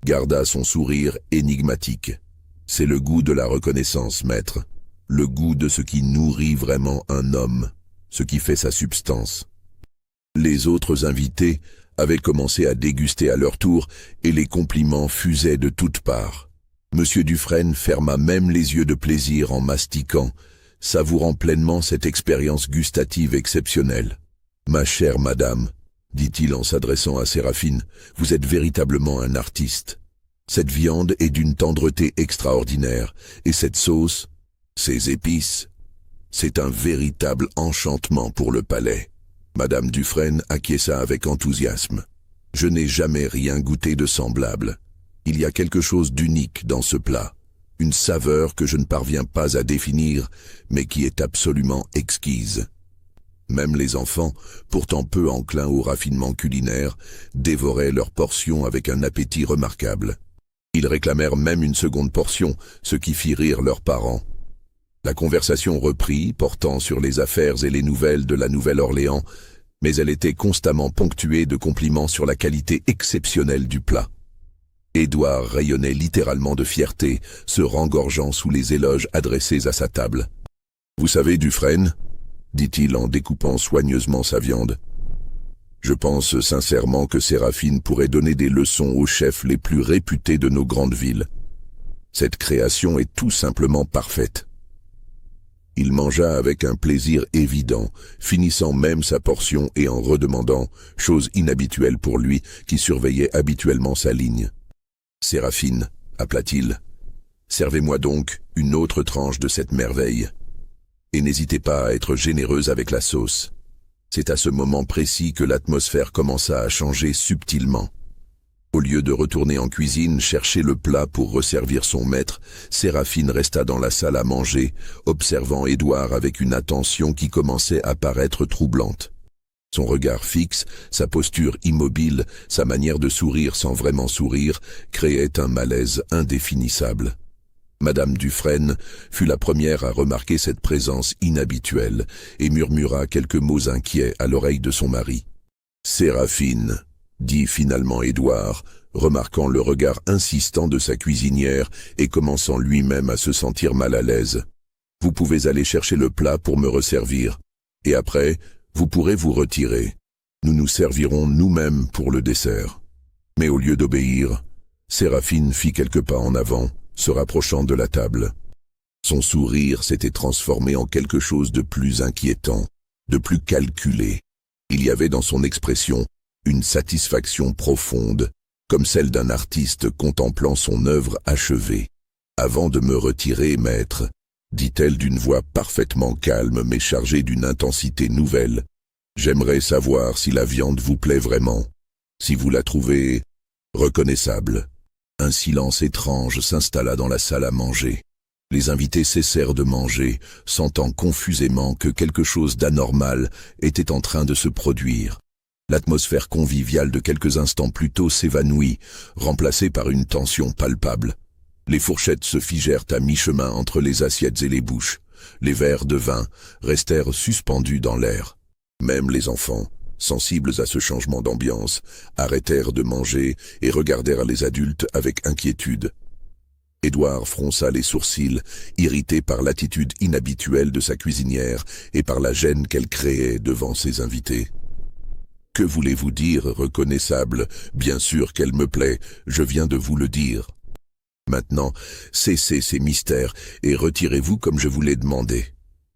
garda son sourire énigmatique. « C'est le goût de la reconnaissance, maître. Le goût de ce qui nourrit vraiment un homme, ce qui fait sa substance. » Les autres invités avaient commencé à déguster à leur tour et les compliments fusaient de toutes parts. Monsieur Dufresne ferma même les yeux de plaisir en mastiquant, savourant pleinement cette expérience gustative exceptionnelle. « Ma chère madame, dit-il en s'adressant à Séraphine, vous êtes véritablement un artiste. Cette viande est d'une tendreté extraordinaire, et cette sauce, ces épices, c'est un véritable enchantement pour le palais. » Madame Dufresne acquiesça avec enthousiasme. « Je n'ai jamais rien goûté de semblable. Il y a quelque chose d'unique dans ce plat, une saveur que je ne parviens pas à définir, mais qui est absolument exquise. » Même les enfants, pourtant peu enclins au raffinement culinaire, dévoraient leur portion avec un appétit remarquable. Ils réclamèrent même une seconde portion, ce qui fit rire leurs parents. La conversation reprit, portant sur les affaires et les nouvelles de la Nouvelle-Orléans, mais elle était constamment ponctuée de compliments sur la qualité exceptionnelle du plat. Édouard rayonnait littéralement de fierté, se rengorgeant sous les éloges adressés à sa table. « Vous savez, Dufresne, dit-il en découpant soigneusement sa viande, je pense sincèrement que Séraphine pourrait donner des leçons aux chefs les plus réputés de nos grandes villes. Cette création est tout simplement parfaite. » Il mangea avec un plaisir évident, finissant même sa portion et en redemandant, chose inhabituelle pour lui qui surveillait habituellement sa ligne. « Séraphine, appela-t-il, servez-moi donc une autre tranche de cette merveille. Et n'hésitez pas à être généreuse avec la sauce. » C'est à ce moment précis que l'atmosphère commença à changer subtilement. Au lieu de retourner en cuisine chercher le plat pour resservir son maître, Séraphine resta dans la salle à manger, observant Édouard avec une attention qui commençait à paraître troublante. Son regard fixe, sa posture immobile, sa manière de sourire sans vraiment sourire, créaient un malaise indéfinissable. Madame Dufresne fut la première à remarquer cette présence inhabituelle et murmura quelques mots inquiets à l'oreille de son mari. « Séraphine, » dit finalement Édouard, remarquant le regard insistant de sa cuisinière et commençant lui-même à se sentir mal à l'aise. « Vous pouvez aller chercher le plat pour me resservir, et après, vous pourrez vous retirer. Nous nous servirons nous-mêmes pour le dessert. » Mais au lieu d'obéir, Séraphine fit quelques pas en avant, se rapprochant de la table. Son sourire s'était transformé en quelque chose de plus inquiétant, de plus calculé. Il y avait dans son expression une satisfaction profonde, comme celle d'un artiste contemplant son œuvre achevée. « Avant de me retirer, maître, dit-elle d'une voix parfaitement calme mais chargée d'une intensité nouvelle, j'aimerais savoir si la viande vous plaît vraiment, si vous la trouvez reconnaissable. » Un silence étrange s'installa dans la salle à manger. Les invités cessèrent de manger, sentant confusément que quelque chose d'anormal était en train de se produire. L'atmosphère conviviale de quelques instants plus tôt s'évanouit, remplacée par une tension palpable. Les fourchettes se figèrent à mi-chemin entre les assiettes et les bouches. Les verres de vin restèrent suspendus dans l'air. Même les enfants, sensibles à ce changement d'ambiance, arrêtèrent de manger et regardèrent les adultes avec inquiétude. Édouard fronça les sourcils, irrité par l'attitude inhabituelle de sa cuisinière et par la gêne qu'elle créait devant ses invités. « Que voulez-vous dire, reconnaissable? Bien sûr qu'elle me plaît, je viens de vous le dire. Maintenant, cessez ces mystères et retirez-vous comme je vous l'ai demandé. »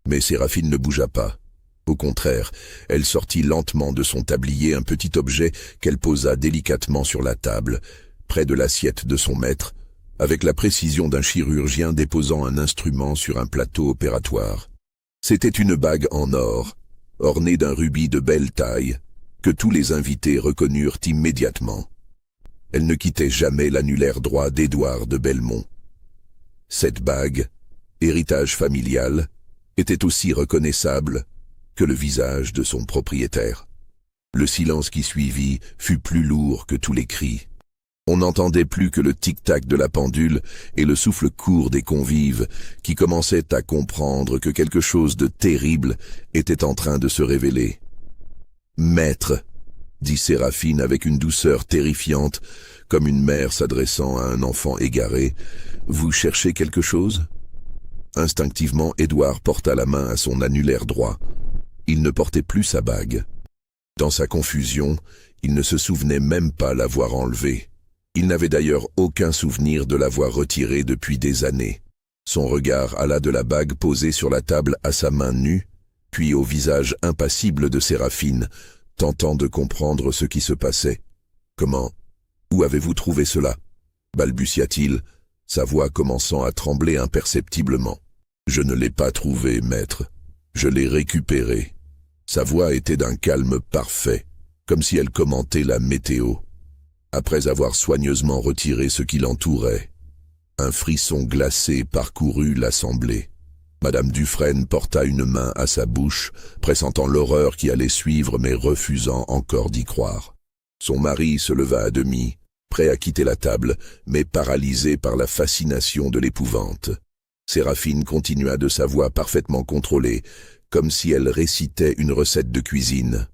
Mais Séraphine ne bougea pas. Au contraire, elle sortit lentement de son tablier un petit objet qu'elle posa délicatement sur la table, près de l'assiette de son maître, avec la précision d'un chirurgien déposant un instrument sur un plateau opératoire. C'était une bague en or, ornée d'un rubis de belle taille, que tous les invités reconnurent immédiatement. Elle ne quittait jamais l'annulaire droit d'Édouard de Belmont. Cette bague, héritage familial, était aussi reconnaissable que le visage de son propriétaire. Le silence qui suivit fut plus lourd que tous les cris. On n'entendait plus que le tic-tac de la pendule et le souffle court des convives qui commençaient à comprendre que quelque chose de terrible était en train de se révéler. « Maître !» dit Séraphine avec une douceur terrifiante, comme une mère s'adressant à un enfant égaré. « Vous cherchez quelque chose ?» Instinctivement, Édouard porta la main à son annulaire droit. Il ne portait plus sa bague. Dans sa confusion, il ne se souvenait même pas l'avoir enlevée. Il n'avait d'ailleurs aucun souvenir de l'avoir retirée depuis des années. Son regard alla de la bague posée sur la table à sa main nue, puis au visage impassible de Séraphine, tentant de comprendre ce qui se passait. « Comment? Où avez-vous trouvé cela ?» balbutia-t-il, sa voix commençant à trembler imperceptiblement. « Je ne l'ai pas trouvé, maître. Je l'ai récupéré. » Sa voix était d'un calme parfait, comme si elle commentait la météo. Après avoir soigneusement retiré ce qui l'entourait, un frisson glacé parcourut l'assemblée. Madame Dufresne porta une main à sa bouche, pressentant l'horreur qui allait suivre mais refusant encore d'y croire. Son mari se leva à demi, prêt à quitter la table, mais paralysé par la fascination de l'épouvante. Séraphine continua de sa voix parfaitement contrôlée, comme si elle récitait une recette de cuisine.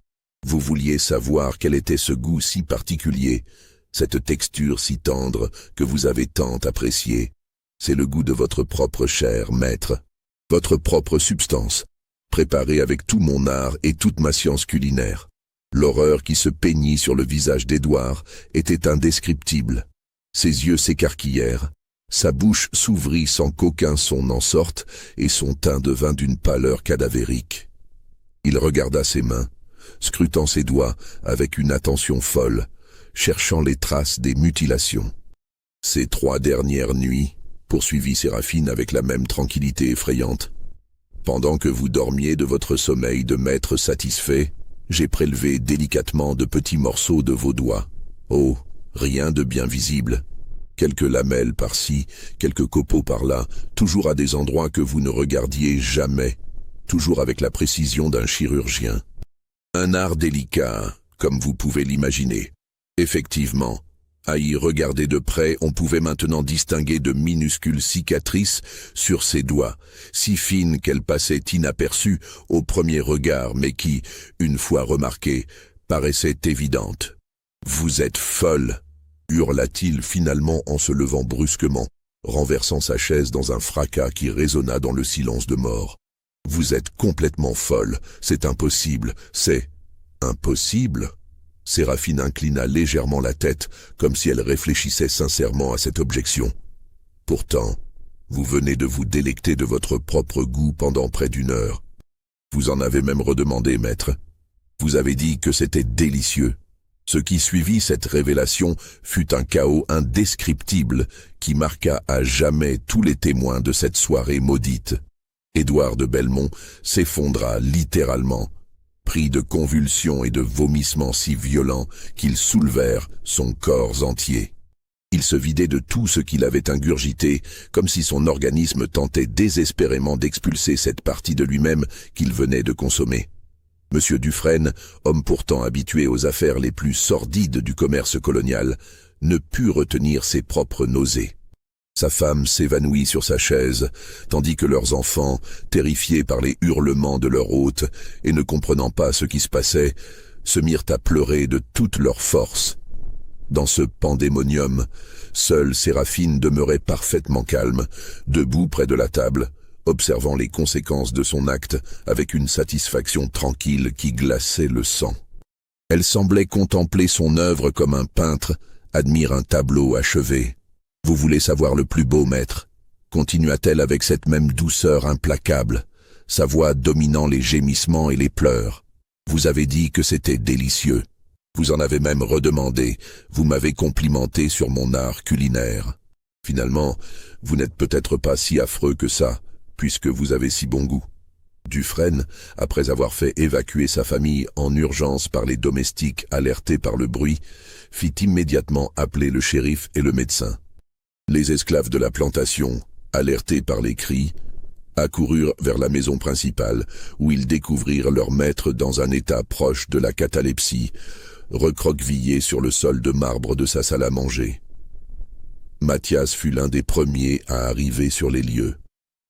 Vous vouliez savoir quel était ce goût si particulier, cette texture si tendre que vous avez tant appréciée. C'est le goût de votre propre chair, maître, votre propre substance, préparée avec tout mon art et toute ma science culinaire. L'horreur qui se peignit sur le visage d'Édouard était indescriptible. Ses yeux s'écarquillèrent, sa bouche s'ouvrit sans qu'aucun son n'en sorte et son teint devint d'une pâleur cadavérique. Il regarda ses mains, scrutant ses doigts avec une attention folle, cherchant les traces des mutilations. Ces 3 dernières nuits, poursuivit Séraphine avec la même tranquillité effrayante, pendant que vous dormiez de votre sommeil de maître satisfait, j'ai prélevé délicatement de petits morceaux de vos doigts. Oh, rien de bien visible. Quelques lamelles par-ci, quelques copeaux par-là, toujours à des endroits que vous ne regardiez jamais, toujours avec la précision d'un chirurgien. Un art délicat, comme vous pouvez l'imaginer. Effectivement, à y regarder de près, on pouvait maintenant distinguer de minuscules cicatrices sur ses doigts, si fines qu'elles passaient inaperçues au premier regard, mais qui, une fois remarquées, paraissaient évidentes. « Vous êtes folle !» hurla-t-il finalement en se levant brusquement, renversant sa chaise dans un fracas qui résonna dans le silence de mort. « Vous êtes complètement folle, c'est impossible, c'est impossible !» Séraphine inclina légèrement la tête, comme si elle réfléchissait sincèrement à cette objection. Pourtant, Vous venez de vous délecter de votre propre goût pendant près d'1 heure. Vous en avez même redemandé, maître. Vous avez dit que c'était délicieux. Ce qui suivit cette révélation fut un chaos indescriptible qui marqua à jamais tous les témoins de cette soirée maudite. Édouard de Belmont s'effondra littéralement, pris de convulsions et de vomissements si violents qu'ils soulevèrent son corps entier. Il se vidait de tout ce qu'il avait ingurgité, comme si son organisme tentait désespérément d'expulser cette partie de lui-même qu'il venait de consommer. Monsieur Dufresne, homme pourtant habitué aux affaires les plus sordides du commerce colonial, ne put retenir ses propres nausées. Sa femme s'évanouit sur sa chaise, tandis que leurs enfants, terrifiés par les hurlements de leur hôte et ne comprenant pas ce qui se passait, se mirent à pleurer de toute leur force. Dans ce pandémonium, seule Séraphine demeurait parfaitement calme, debout près de la table, observant les conséquences de son acte avec une satisfaction tranquille qui glaçait le sang. Elle semblait contempler son œuvre comme un peintre admire un tableau achevé. « Vous voulez savoir le plus beau, maître ?» continua-t-elle avec cette même douceur implacable, sa voix dominant les gémissements et les pleurs. « Vous avez dit que c'était délicieux. Vous en avez même redemandé, vous m'avez complimenté sur mon art culinaire. Finalement, vous n'êtes peut-être pas si affreux que ça, puisque vous avez si bon goût. » Dufresne, après avoir fait évacuer sa famille en urgence par les domestiques alertés par le bruit, fit immédiatement appeler le shérif et le médecin. Les esclaves de la plantation, alertés par les cris, accoururent vers la maison principale, où ils découvrirent leur maître dans un état proche de la catalepsie, recroquevillé sur le sol de marbre de sa salle à manger. Mathias fut l'un des premiers à arriver sur les lieux.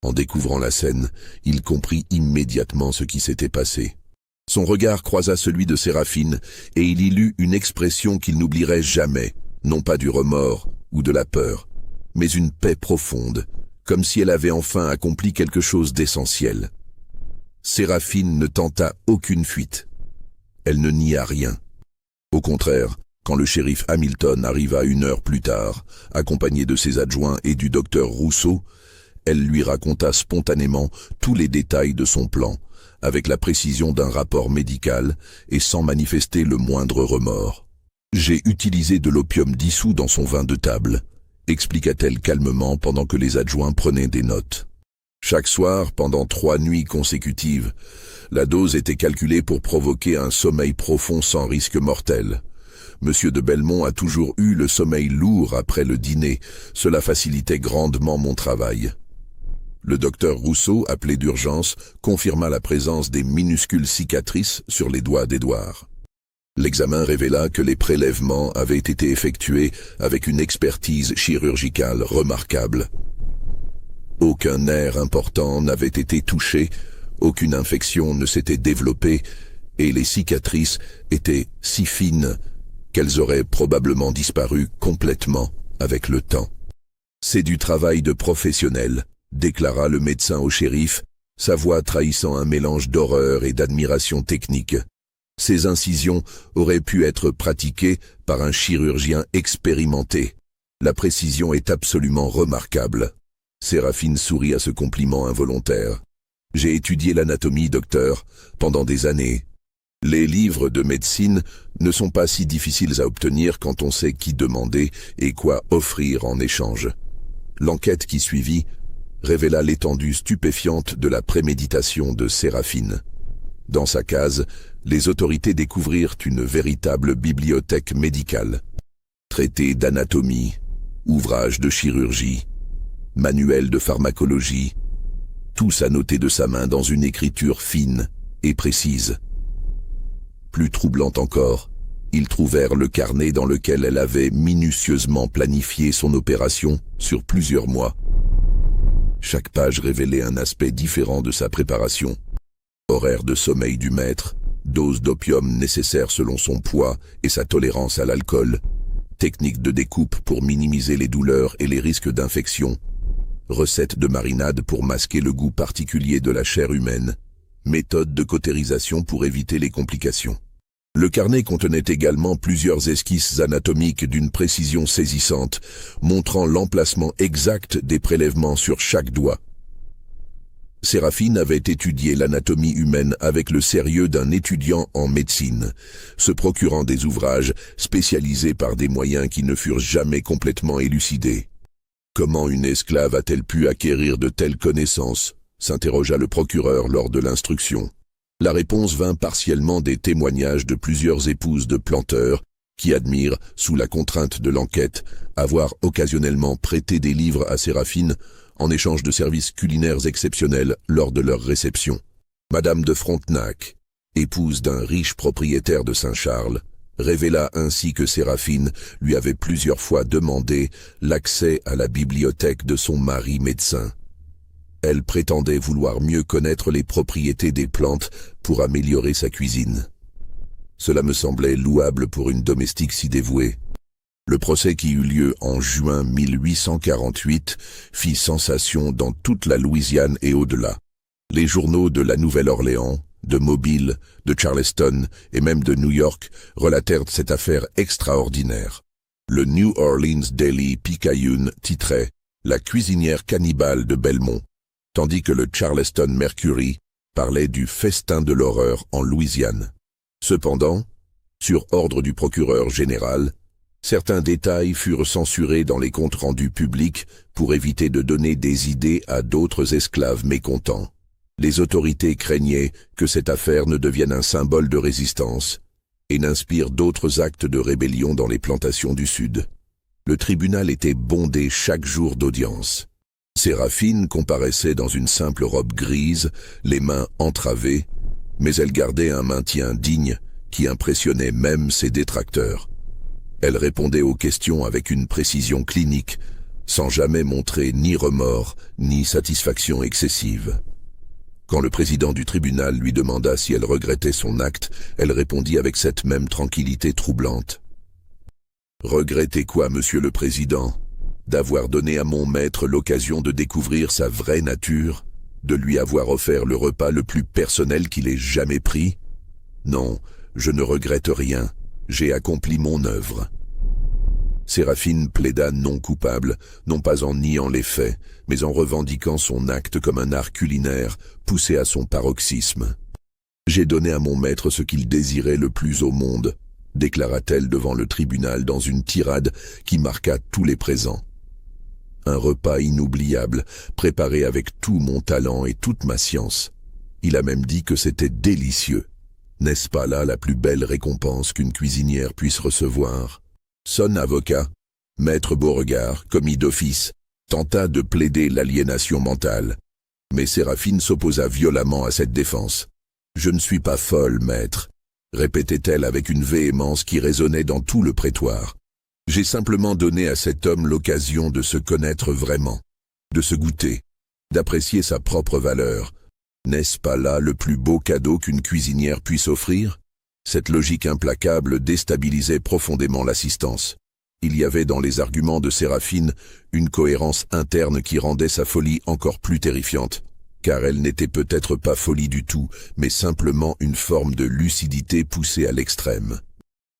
En découvrant la scène, il comprit immédiatement ce qui s'était passé. Son regard croisa celui de Séraphine, et il y lut une expression qu'il n'oublierait jamais, non pas du remords ou de la peur, mais une paix profonde, comme si elle avait enfin accompli quelque chose d'essentiel. Séraphine ne tenta aucune fuite. Elle ne nia rien. Au contraire, quand le shérif Hamilton arriva 1 heure plus tard, accompagné de ses adjoints et du docteur Rousseau, elle lui raconta spontanément tous les détails de son plan, avec la précision d'un rapport médical et sans manifester le moindre remords. « J'ai utilisé de l'opium dissous dans son vin de table », expliqua-t-elle calmement pendant que les adjoints prenaient des notes. Chaque soir, pendant 3 nuits consécutives, la dose était calculée pour provoquer un sommeil profond sans risque mortel. Monsieur de Belmont a toujours eu le sommeil lourd après le dîner, cela facilitait grandement mon travail. Le docteur Rousseau, appelé d'urgence, confirma la présence des minuscules cicatrices sur les doigts d'Édouard. L'examen révéla que les prélèvements avaient été effectués avec une expertise chirurgicale remarquable. Aucun nerf important n'avait été touché, aucune infection ne s'était développée, et les cicatrices étaient si fines qu'elles auraient probablement disparu complètement avec le temps. « C'est du travail de professionnel », déclara le médecin au shérif, sa voix trahissant un mélange d'horreur et d'admiration technique. Ces incisions auraient pu être pratiquées par un chirurgien expérimenté. La précision est absolument remarquable. Séraphine sourit à ce compliment involontaire. J'ai étudié l'anatomie, docteur, pendant des années. Les livres de médecine ne sont pas si difficiles à obtenir quand on sait qui demander et quoi offrir en échange. L'enquête qui suivit révéla l'étendue stupéfiante de la préméditation de Séraphine. Dans sa case, les autorités découvrirent une véritable bibliothèque médicale. Traités d'anatomie, ouvrages de chirurgie, manuels de pharmacologie, tous annotés de sa main dans une écriture fine et précise. Plus troublant encore, ils trouvèrent le carnet dans lequel elle avait minutieusement planifié son opération sur plusieurs mois. Chaque page révélait un aspect différent de sa préparation. Horaire de sommeil du maître, dose d'opium nécessaire selon son poids et sa tolérance à l'alcool, technique de découpe pour minimiser les douleurs et les risques d'infection, recette de marinade pour masquer le goût particulier de la chair humaine, méthode de cautérisation pour éviter les complications. Le carnet contenait également plusieurs esquisses anatomiques d'une précision saisissante, montrant l'emplacement exact des prélèvements sur chaque doigt. Séraphine avait étudié l'anatomie humaine avec le sérieux d'un étudiant en médecine, se procurant des ouvrages spécialisés par des moyens qui ne furent jamais complètement élucidés. Comment une esclave a-t-elle pu acquérir de telles connaissances ? S'interrogea le procureur lors de l'instruction. La réponse vint partiellement des témoignages de plusieurs épouses de planteurs qui admirent, sous la contrainte de l'enquête, avoir occasionnellement prêté des livres à Séraphine en échange de services culinaires exceptionnels lors de leur réception. Madame de Frontenac, épouse d'un riche propriétaire de Saint-Charles, révéla ainsi que Séraphine lui avait plusieurs fois demandé l'accès à la bibliothèque de son mari médecin. Elle prétendait vouloir mieux connaître les propriétés des plantes pour améliorer sa cuisine. Cela me semblait louable pour une domestique si dévouée. Le procès qui eut lieu en juin 1848 fit sensation dans toute la Louisiane et au-delà. Les journaux de la Nouvelle-Orléans, de Mobile, de Charleston et même de New York relatèrent cette affaire extraordinaire. Le New Orleans Daily Picayune titrait « La cuisinière cannibale de Belmont », tandis que le Charleston Mercury parlait du festin de l'horreur en Louisiane. Cependant, sur ordre du procureur général, certains détails furent censurés dans les comptes rendus publics pour éviter de donner des idées à d'autres esclaves mécontents. Les autorités craignaient que cette affaire ne devienne un symbole de résistance et n'inspire d'autres actes de rébellion dans les plantations du Sud. Le tribunal était bondé chaque jour d'audience. Séraphine comparaissait dans une simple robe grise, les mains entravées, mais elle gardait un maintien digne qui impressionnait même ses détracteurs. Elle répondait aux questions avec une précision clinique, sans jamais montrer ni remords ni satisfaction excessive. Quand le président du tribunal lui demanda si elle regrettait son acte, elle répondit avec cette même tranquillité troublante. « Regrettez quoi, monsieur le président ? D'avoir donné à mon maître l'occasion de découvrir sa vraie nature, de lui avoir offert le repas le plus personnel qu'il ait jamais pris ? Non, je ne regrette rien, j'ai accompli mon œuvre. » Séraphine plaida non coupable, non pas en niant les faits, mais en revendiquant son acte comme un art culinaire poussé à son paroxysme. « J'ai donné à mon maître ce qu'il désirait le plus au monde », déclara-t-elle devant le tribunal dans une tirade qui marqua tous les présents. Un repas inoubliable, préparé avec tout mon talent et toute ma science. Il a même dit que c'était délicieux. N'est-ce pas là la plus belle récompense qu'une cuisinière puisse recevoir ? Son avocat, Maître Beauregard, commis d'office, tenta de plaider l'aliénation mentale. Mais Séraphine s'opposa violemment à cette défense. « Je ne suis pas folle, maître », répétait-elle avec une véhémence qui résonnait dans tout le prétoire. « J'ai simplement donné à cet homme l'occasion de se connaître vraiment, de se goûter, d'apprécier sa propre valeur. N'est-ce pas là le plus beau cadeau qu'une cuisinière puisse offrir ?» Cette logique implacable déstabilisait profondément l'assistance. Il y avait dans les arguments de Séraphine une cohérence interne qui rendait sa folie encore plus terrifiante, car elle n'était peut-être pas folie du tout, mais simplement une forme de lucidité poussée à l'extrême.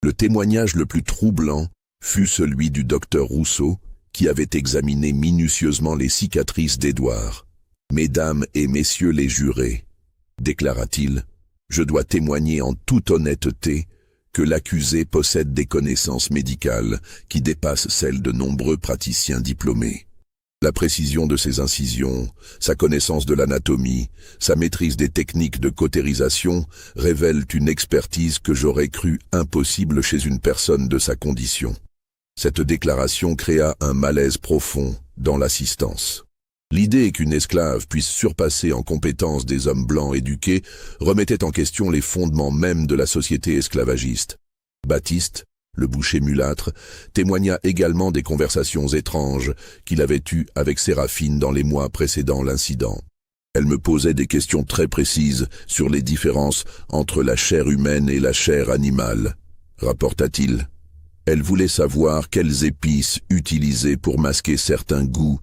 Le témoignage le plus troublant fut celui du docteur Rousseau, qui avait examiné minutieusement les cicatrices d'Édouard. « Mesdames et messieurs les jurés, déclara-t-il, je dois témoigner en toute honnêteté que l'accusé possède des connaissances médicales qui dépassent celles de nombreux praticiens diplômés. La précision de ses incisions, sa connaissance de l'anatomie, sa maîtrise des techniques de cautérisation révèlent une expertise que j'aurais cru impossible chez une personne de sa condition. » Cette déclaration créa un malaise profond dans l'assistance. L'idée qu'une esclave puisse surpasser en compétences des hommes blancs éduqués remettait en question les fondements mêmes de la société esclavagiste. Baptiste, le boucher mulâtre, témoigna également des conversations étranges qu'il avait eues avec Séraphine dans les mois précédant l'incident. Elle me posait des questions très précises sur les différences entre la chair humaine et la chair animale, rapporta-t-il. Elle voulait savoir quelles épices utiliser pour masquer certains goûts,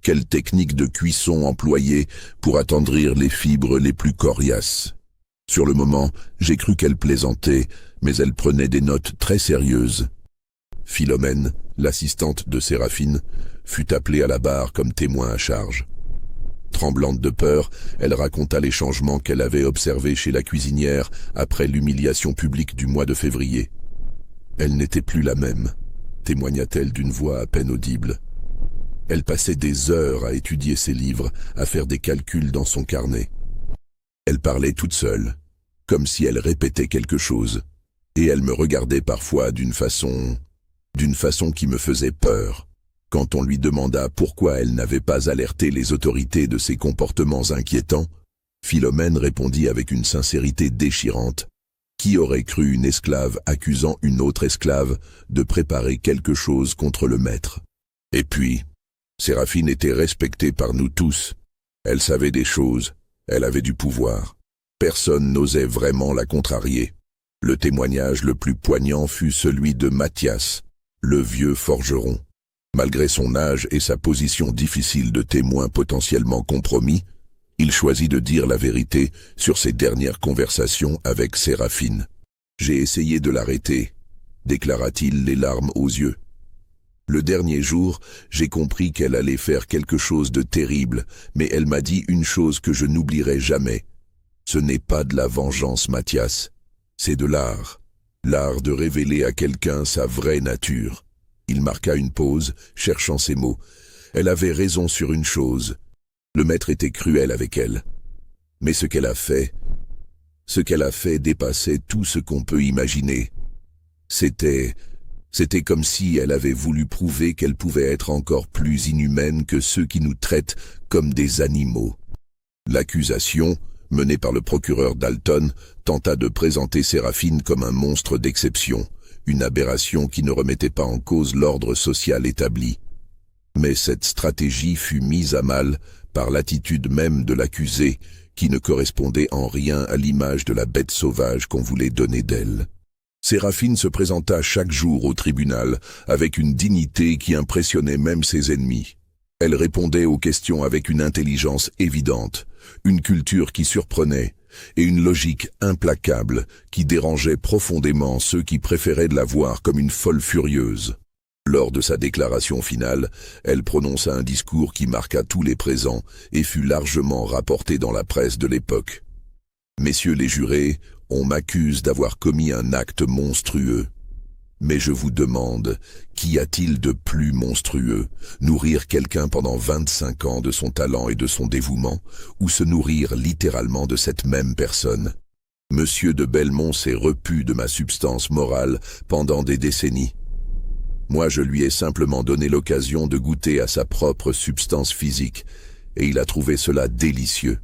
quelle technique de cuisson employer pour attendrir les fibres les plus coriaces. Sur le moment, j'ai cru qu'elle plaisantait, mais elle prenait des notes très sérieuses. Philomène, l'assistante de Séraphine, fut appelée à la barre comme témoin à charge. Tremblante de peur, elle raconta les changements qu'elle avait observés chez la cuisinière après l'humiliation publique du mois de février. Elle n'était plus la même, témoigna-t-elle d'une voix à peine audible. Elle passait des heures à étudier ses livres, à faire des calculs dans son carnet. Elle parlait toute seule, comme si elle répétait quelque chose, et elle me regardait parfois d'une façon qui me faisait peur. Quand on lui demanda pourquoi elle n'avait pas alerté les autorités de ses comportements inquiétants, Philomène répondit avec une sincérité déchirante. Qui aurait cru une esclave accusant une autre esclave de préparer quelque chose contre le maître? Et puis, Séraphine était respectée par nous tous. Elle savait des choses, elle avait du pouvoir. Personne n'osait vraiment la contrarier. Le témoignage le plus poignant fut celui de Mathias, le vieux forgeron. Malgré son âge et sa position difficile de témoin potentiellement compromis, il choisit de dire la vérité sur ses dernières conversations avec Séraphine. « J'ai essayé de l'arrêter », déclara-t-il les larmes aux yeux. Le dernier jour, j'ai compris qu'elle allait faire quelque chose de terrible, mais elle m'a dit une chose que je n'oublierai jamais. Ce n'est pas de la vengeance, Mathias, c'est de l'art. L'art de révéler à quelqu'un sa vraie nature. Il marqua une pause, cherchant ses mots. Elle avait raison sur une chose. Le maître était cruel avec elle. Mais ce qu'elle a fait dépassait tout ce qu'on peut imaginer. C'était comme si elle avait voulu prouver qu'elle pouvait être encore plus inhumaine que ceux qui nous traitent comme des animaux. L'accusation, menée par le procureur Dalton, tenta de présenter Séraphine comme un monstre d'exception, une aberration qui ne remettait pas en cause l'ordre social établi. Mais cette stratégie fut mise à mal par l'attitude même de l'accusée, qui ne correspondait en rien à l'image de la bête sauvage qu'on voulait donner d'elle. Séraphine se présenta chaque jour au tribunal avec une dignité qui impressionnait même ses ennemis. Elle répondait aux questions avec une intelligence évidente, une culture qui surprenait et une logique implacable qui dérangeait profondément ceux qui préféraient de la voir comme une folle furieuse. Lors de sa déclaration finale, elle prononça un discours qui marqua tous les présents et fut largement rapporté dans la presse de l'époque. « Messieurs les jurés, on m'accuse d'avoir commis un acte monstrueux. Mais je vous demande, qu'y a-t-il de plus monstrueux? Nourrir quelqu'un pendant 25 ans de son talent et de son dévouement, ou se nourrir littéralement de cette même personne? Monsieur de Belmont s'est repu de ma substance morale pendant des décennies. Moi, je lui ai simplement donné l'occasion de goûter à sa propre substance physique, et il a trouvé cela délicieux. »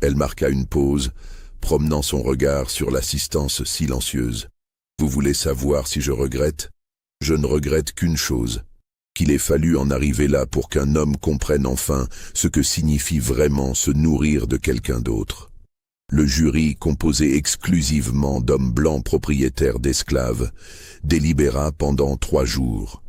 Elle marqua une pause, promenant son regard sur l'assistance silencieuse. « Vous voulez savoir si je regrette? Je ne regrette qu'une chose, qu'il ait fallu en arriver là pour qu'un homme comprenne enfin ce que signifie vraiment se nourrir de quelqu'un d'autre. » Le jury, composé exclusivement d'hommes blancs propriétaires d'esclaves, délibéra pendant 3 jours.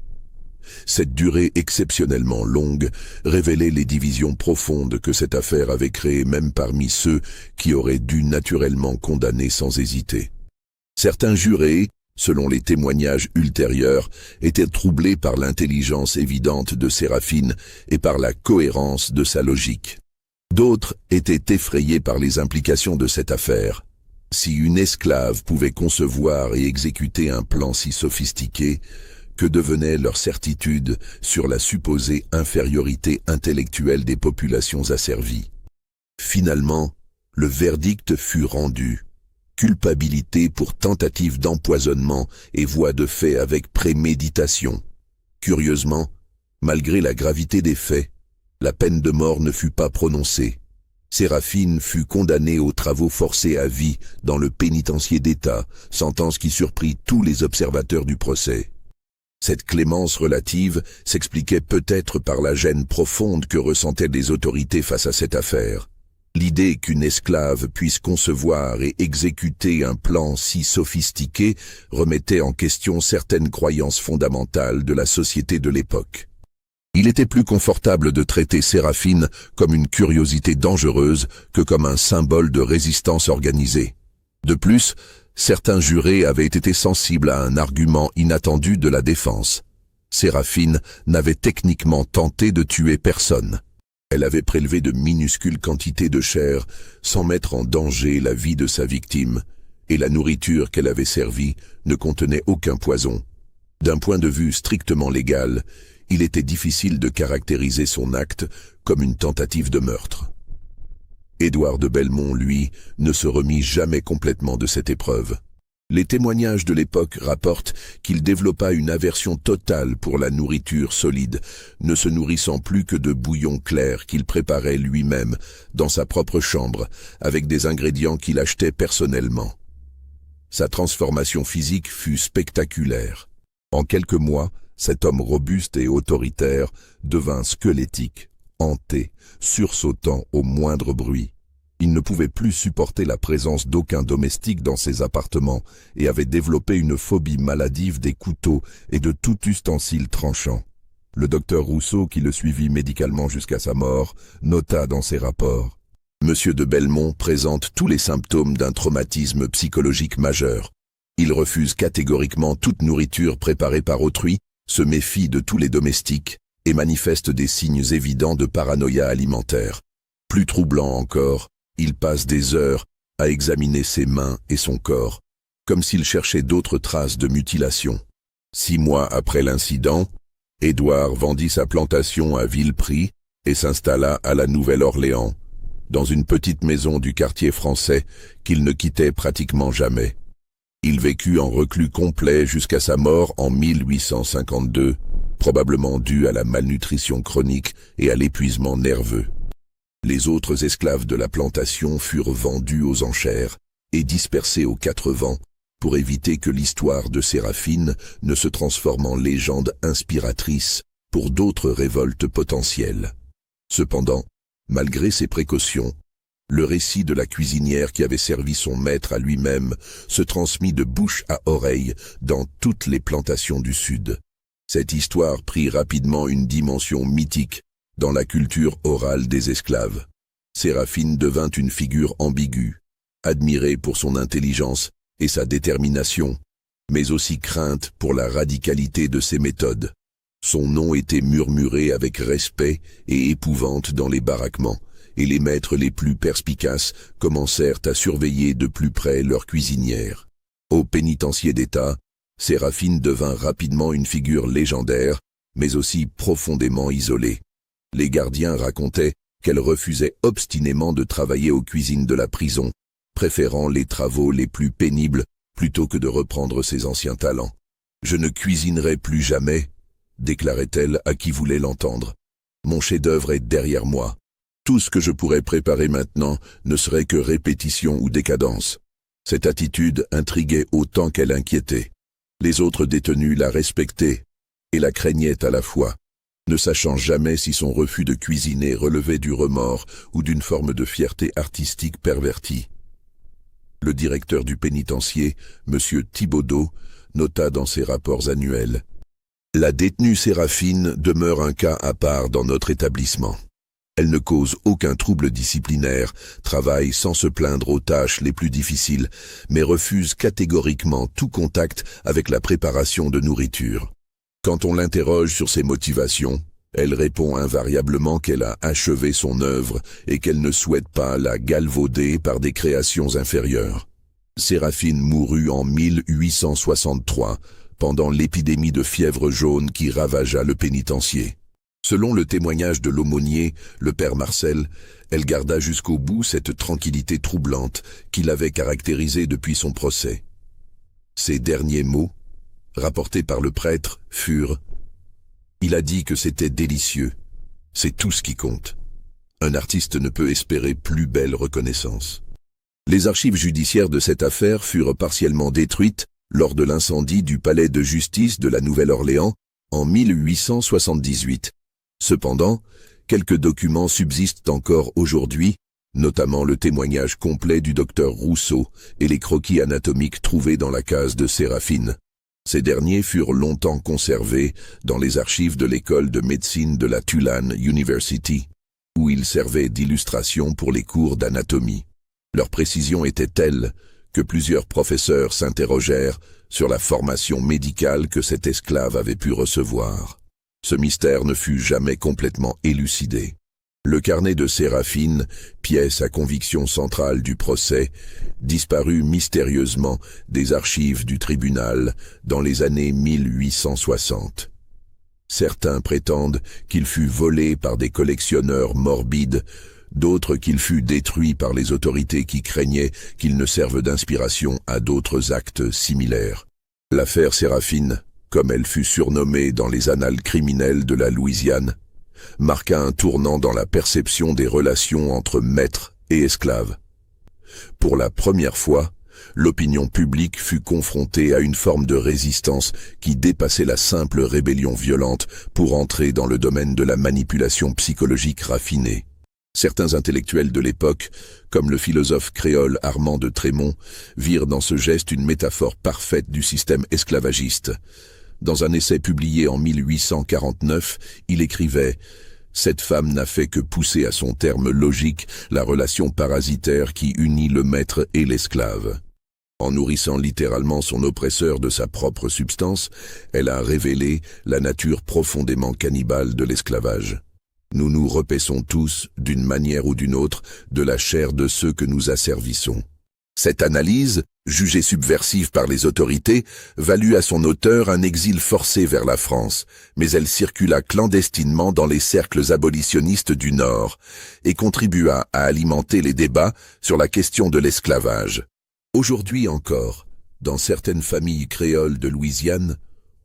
Cette durée exceptionnellement longue révélait les divisions profondes que cette affaire avait créées même parmi ceux qui auraient dû naturellement condamner sans hésiter. Certains jurés, selon les témoignages ultérieurs, étaient troublés par l'intelligence évidente de Séraphine et par la cohérence de sa logique. D'autres étaient effrayés par les implications de cette affaire. Si une esclave pouvait concevoir et exécuter un plan si sophistiqué, que devenait leur certitude sur la supposée infériorité intellectuelle des populations asservies? Finalement, le verdict fut rendu. Culpabilité pour tentative d'empoisonnement et voie de fait avec préméditation. Curieusement, malgré la gravité des faits, la peine de mort ne fut pas prononcée. Séraphine fut condamnée aux travaux forcés à vie dans le pénitencier d'État, sentence qui surprit tous les observateurs du procès. Cette clémence relative s'expliquait peut-être par la gêne profonde que ressentaient les autorités face à cette affaire. L'idée qu'une esclave puisse concevoir et exécuter un plan si sophistiqué remettait en question certaines croyances fondamentales de la société de l'époque. Il était plus confortable de traiter Séraphine comme une curiosité dangereuse que comme un symbole de résistance organisée. De plus, Certains jurés avaient été sensibles à un argument inattendu de la défense. Séraphine n'avait techniquement tenté de tuer personne. Elle avait prélevé de minuscules quantités de chair sans mettre en danger la vie de sa victime, et la nourriture qu'elle avait servie ne contenait aucun poison. D'un point de vue strictement légal, il était difficile de caractériser son acte comme une tentative de meurtre. Édouard de Belmont, lui, ne se remit jamais complètement de cette épreuve. Les témoignages de l'époque rapportent qu'il développa une aversion totale pour la nourriture solide, ne se nourrissant plus que de bouillon clair qu'il préparait lui-même dans sa propre chambre, avec des ingrédients qu'il achetait personnellement. Sa transformation physique fut spectaculaire. En quelques mois, cet homme robuste et autoritaire devint squelettique, hanté, sursautant au moindre bruit. Il ne pouvait plus supporter la présence d'aucun domestique dans ses appartements et avait développé une phobie maladive des couteaux et de tout ustensile tranchant. Le docteur Rousseau, qui le suivit médicalement jusqu'à sa mort, nota dans ses rapports: Monsieur de Belmont présente tous les symptômes d'un traumatisme psychologique majeur. Il refuse catégoriquement toute nourriture préparée par autrui, se méfie de tous les domestiques et manifeste des signes évidents de paranoïa alimentaire. Plus troublant encore, il passe des heures à examiner ses mains et son corps, comme s'il cherchait d'autres traces de mutilation. 6 mois après l'incident, Édouard vendit sa plantation à vil prix et s'installa à la Nouvelle-Orléans, dans une petite maison du quartier français qu'il ne quittait pratiquement jamais. Il vécut en reclus complet jusqu'à sa mort en 1852, probablement dû à la malnutrition chronique et à l'épuisement nerveux. Les autres esclaves de la plantation furent vendus aux enchères et dispersés aux 4 vents pour éviter que l'histoire de Séraphine ne se transforme en légende inspiratrice pour d'autres révoltes potentielles. Cependant, malgré ces précautions, le récit de la cuisinière qui avait servi son maître à lui-même se transmit de bouche à oreille dans toutes les plantations du Sud. Cette histoire prit rapidement une dimension mythique dans la culture orale des esclaves. Séraphine devint une figure ambiguë, admirée pour son intelligence et sa détermination, mais aussi crainte pour la radicalité de ses méthodes. Son nom était murmuré avec respect et épouvante dans les baraquements, et les maîtres les plus perspicaces commencèrent à surveiller de plus près leur cuisinière. Au pénitencier d'État, Séraphine devint rapidement une figure légendaire, mais aussi profondément isolée. Les gardiens racontaient qu'elle refusait obstinément de travailler aux cuisines de la prison, préférant les travaux les plus pénibles plutôt que de reprendre ses anciens talents. « Je ne cuisinerai plus jamais », déclarait-elle à qui voulait l'entendre. « Mon chef-d'œuvre est derrière moi. Tout ce que je pourrais préparer maintenant ne serait que répétition ou décadence. » Cette attitude intriguait autant qu'elle inquiétait. Les autres détenus la respectaient et la craignaient à la fois, ne sachant jamais si son refus de cuisiner relevait du remords ou d'une forme de fierté artistique pervertie. Le directeur du pénitencier, M. Thibaudeau, nota dans ses rapports annuels: « La détenue Séraphine demeure un cas à part dans notre établissement. Elle ne cause aucun trouble disciplinaire, travaille sans se plaindre aux tâches les plus difficiles, mais refuse catégoriquement tout contact avec la préparation de nourriture. Quand on l'interroge sur ses motivations, elle répond invariablement qu'elle a achevé son œuvre et qu'elle ne souhaite pas la galvauder par des créations inférieures. » Séraphine mourut en 1863, pendant l'épidémie de fièvre jaune qui ravagea le pénitencier. Selon le témoignage de l'aumônier, le père Marcel, elle garda jusqu'au bout cette tranquillité troublante qui l'avait caractérisée depuis son procès. Ses derniers mots, rapportés par le prêtre, furent: « Il a dit que c'était délicieux. C'est tout ce qui compte. Un artiste ne peut espérer plus belle reconnaissance. » Les archives judiciaires de cette affaire furent partiellement détruites lors de l'incendie du palais de justice de la Nouvelle-Orléans en 1878. Cependant, quelques documents subsistent encore aujourd'hui, notamment le témoignage complet du docteur Rousseau et les croquis anatomiques trouvés dans la case de Séraphine. Ces derniers furent longtemps conservés dans les archives de l'école de médecine de la Tulane University, où ils servaient d'illustration pour les cours d'anatomie. Leur précision était telle que plusieurs professeurs s'interrogèrent sur la formation médicale que cet esclave avait pu recevoir. Ce mystère ne fut jamais complètement élucidé. Le carnet de Séraphine, pièce à conviction centrale du procès, disparut mystérieusement des archives du tribunal dans les années 1860. Certains prétendent qu'il fut volé par des collectionneurs morbides, d'autres qu'il fut détruit par les autorités qui craignaient qu'il ne serve d'inspiration à d'autres actes similaires. L'affaire Séraphine, comme elle fut surnommée dans les annales criminelles de la Louisiane, marqua un tournant dans la perception des relations entre maître et esclave. Pour la première fois, l'opinion publique fut confrontée à une forme de résistance qui dépassait la simple rébellion violente pour entrer dans le domaine de la manipulation psychologique raffinée. Certains intellectuels de l'époque, comme le philosophe créole Armand de Trémont, virent dans ce geste une métaphore parfaite du système esclavagiste. Dans un essai publié en 1849, il écrivait « Cette femme n'a fait que pousser à son terme logique la relation parasitaire qui unit le maître et l'esclave. En nourrissant littéralement son oppresseur de sa propre substance, elle a révélé la nature profondément cannibale de l'esclavage. Nous nous repaissons tous, d'une manière ou d'une autre, de la chair de ceux que nous asservissons. » Cette analyse, jugée subversive par les autorités, valut à son auteur un exil forcé vers la France, mais elle circula clandestinement dans les cercles abolitionnistes du Nord et contribua à alimenter les débats sur la question de l'esclavage. Aujourd'hui encore, dans certaines familles créoles de Louisiane,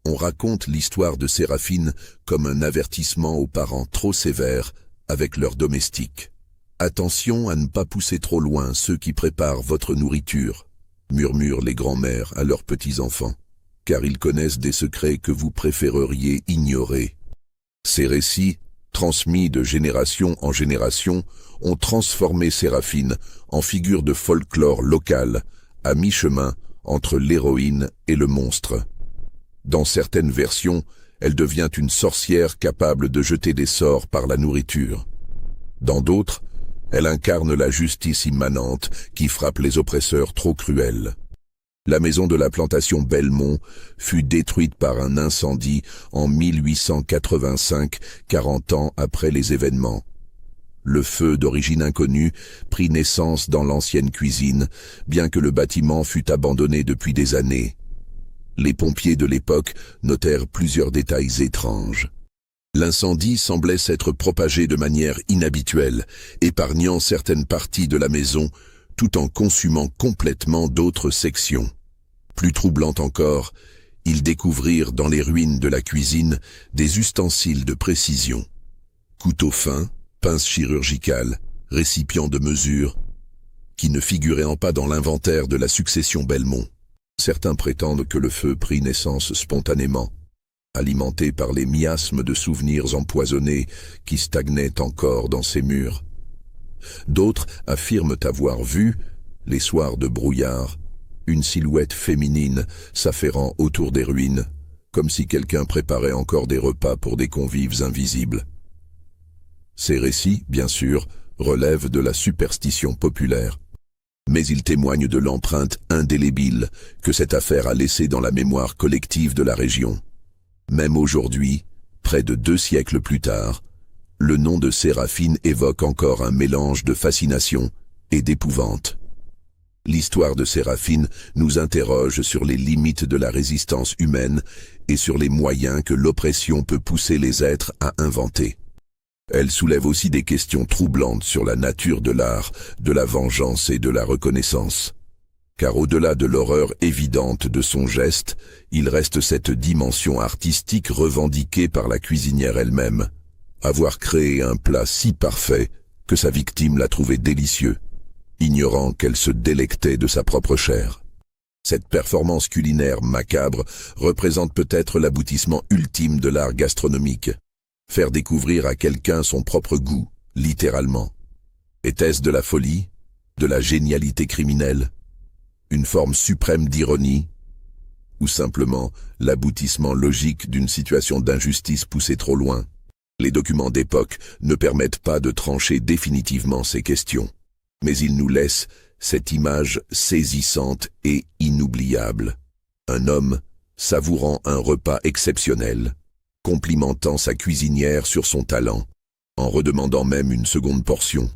on raconte l'histoire de Séraphine comme un avertissement aux parents trop sévères avec leurs domestiques. Attention à ne pas pousser trop loin ceux qui préparent votre nourriture, murmurent les grands-mères à leurs petits-enfants, car ils connaissent des secrets que vous préféreriez ignorer. Ces récits, transmis de génération en génération, ont transformé Séraphine en figure de folklore local, à mi-chemin entre l'héroïne et le monstre. Dans certaines versions, elle devient une sorcière capable de jeter des sorts par la nourriture. Dans d'autres, elle incarne la justice immanente qui frappe les oppresseurs trop cruels. La maison de la plantation Belmont fut détruite par un incendie en 1885, 40 ans après les événements. Le feu d'origine inconnue prit naissance dans l'ancienne cuisine, bien que le bâtiment fût abandonné depuis des années. Les pompiers de l'époque notèrent plusieurs détails étranges. L'incendie semblait s'être propagé de manière inhabituelle, épargnant certaines parties de la maison, tout en consumant complètement d'autres sections. Plus troublant encore, ils découvrirent dans les ruines de la cuisine des ustensiles de précision. Couteaux fins, pinces chirurgicales, récipients de mesure, qui ne figuraient pas dans l'inventaire de la succession Belmont. Certains prétendent que le feu prit naissance spontanément, alimenté par les miasmes de souvenirs empoisonnés qui stagnaient encore dans ses murs. D'autres affirment avoir vu, les soirs de brouillard, une silhouette féminine s'affairant autour des ruines, comme si quelqu'un préparait encore des repas pour des convives invisibles. Ces récits, bien sûr, relèvent de la superstition populaire, mais ils témoignent de l'empreinte indélébile que cette affaire a laissée dans la mémoire collective de la région. Même aujourd'hui, près de 2 siècles plus tard, le nom de Séraphine évoque encore un mélange de fascination et d'épouvante. L'histoire de Séraphine nous interroge sur les limites de la résistance humaine et sur les moyens que l'oppression peut pousser les êtres à inventer. Elle soulève aussi des questions troublantes sur la nature de l'art, de la vengeance et de la reconnaissance. Car au-delà de l'horreur évidente de son geste, il reste cette dimension artistique revendiquée par la cuisinière elle-même. Avoir créé un plat si parfait que sa victime l'a trouvé délicieux, ignorant qu'elle se délectait de sa propre chair. Cette performance culinaire macabre représente peut-être l'aboutissement ultime de l'art gastronomique. Faire découvrir à quelqu'un son propre goût, littéralement. Était-ce de la folie, de la génialité criminelle, une forme suprême d'ironie, ou simplement l'aboutissement logique d'une situation d'injustice poussée trop loin? Les documents d'époque ne permettent pas de trancher définitivement ces questions. Mais il nous laisse cette image saisissante et inoubliable. Un homme savourant un repas exceptionnel, complimentant sa cuisinière sur son talent, en redemandant même une seconde portion,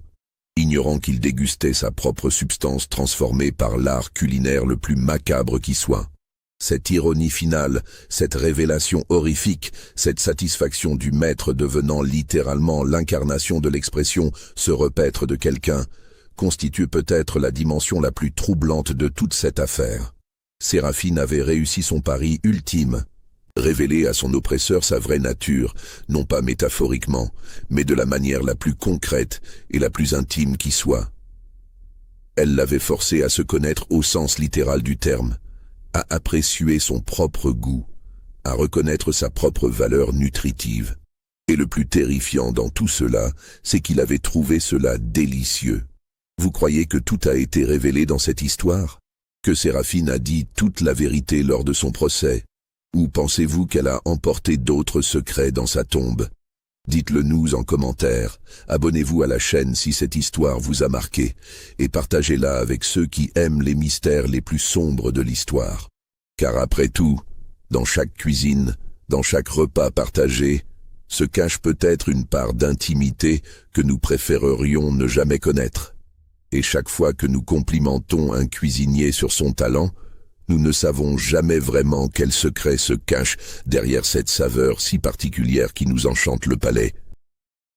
ignorant qu'il dégustait sa propre substance transformée par l'art culinaire le plus macabre qui soit. Cette ironie finale, cette révélation horrifique, cette satisfaction du maître devenant littéralement l'incarnation de l'expression « se repaître de quelqu'un » constitue peut-être la dimension la plus troublante de toute cette affaire. Séraphine avait réussi son pari ultime, révéler à son oppresseur sa vraie nature, non pas métaphoriquement, mais de la manière la plus concrète et la plus intime qui soit. Elle l'avait forcé à se connaître au sens littéral du terme, à apprécier son propre goût, à reconnaître sa propre valeur nutritive. Et le plus terrifiant dans tout cela, c'est qu'il avait trouvé cela délicieux. Vous croyez que tout a été révélé dans cette histoire? Que Séraphine a dit toute la vérité lors de son procès? Ou pensez-vous qu'elle a emporté d'autres secrets dans sa tombe? Dites-le nous en commentaire, abonnez-vous à la chaîne si cette histoire vous a marqué, et partagez-la avec ceux qui aiment les mystères les plus sombres de l'histoire. Car après tout, dans chaque cuisine, dans chaque repas partagé, se cache peut-être une part d'intimité que nous préférerions ne jamais connaître. Et chaque fois que nous complimentons un cuisinier sur son talent, nous ne savons jamais vraiment quel secret se cache derrière cette saveur si particulière qui nous enchante le palais.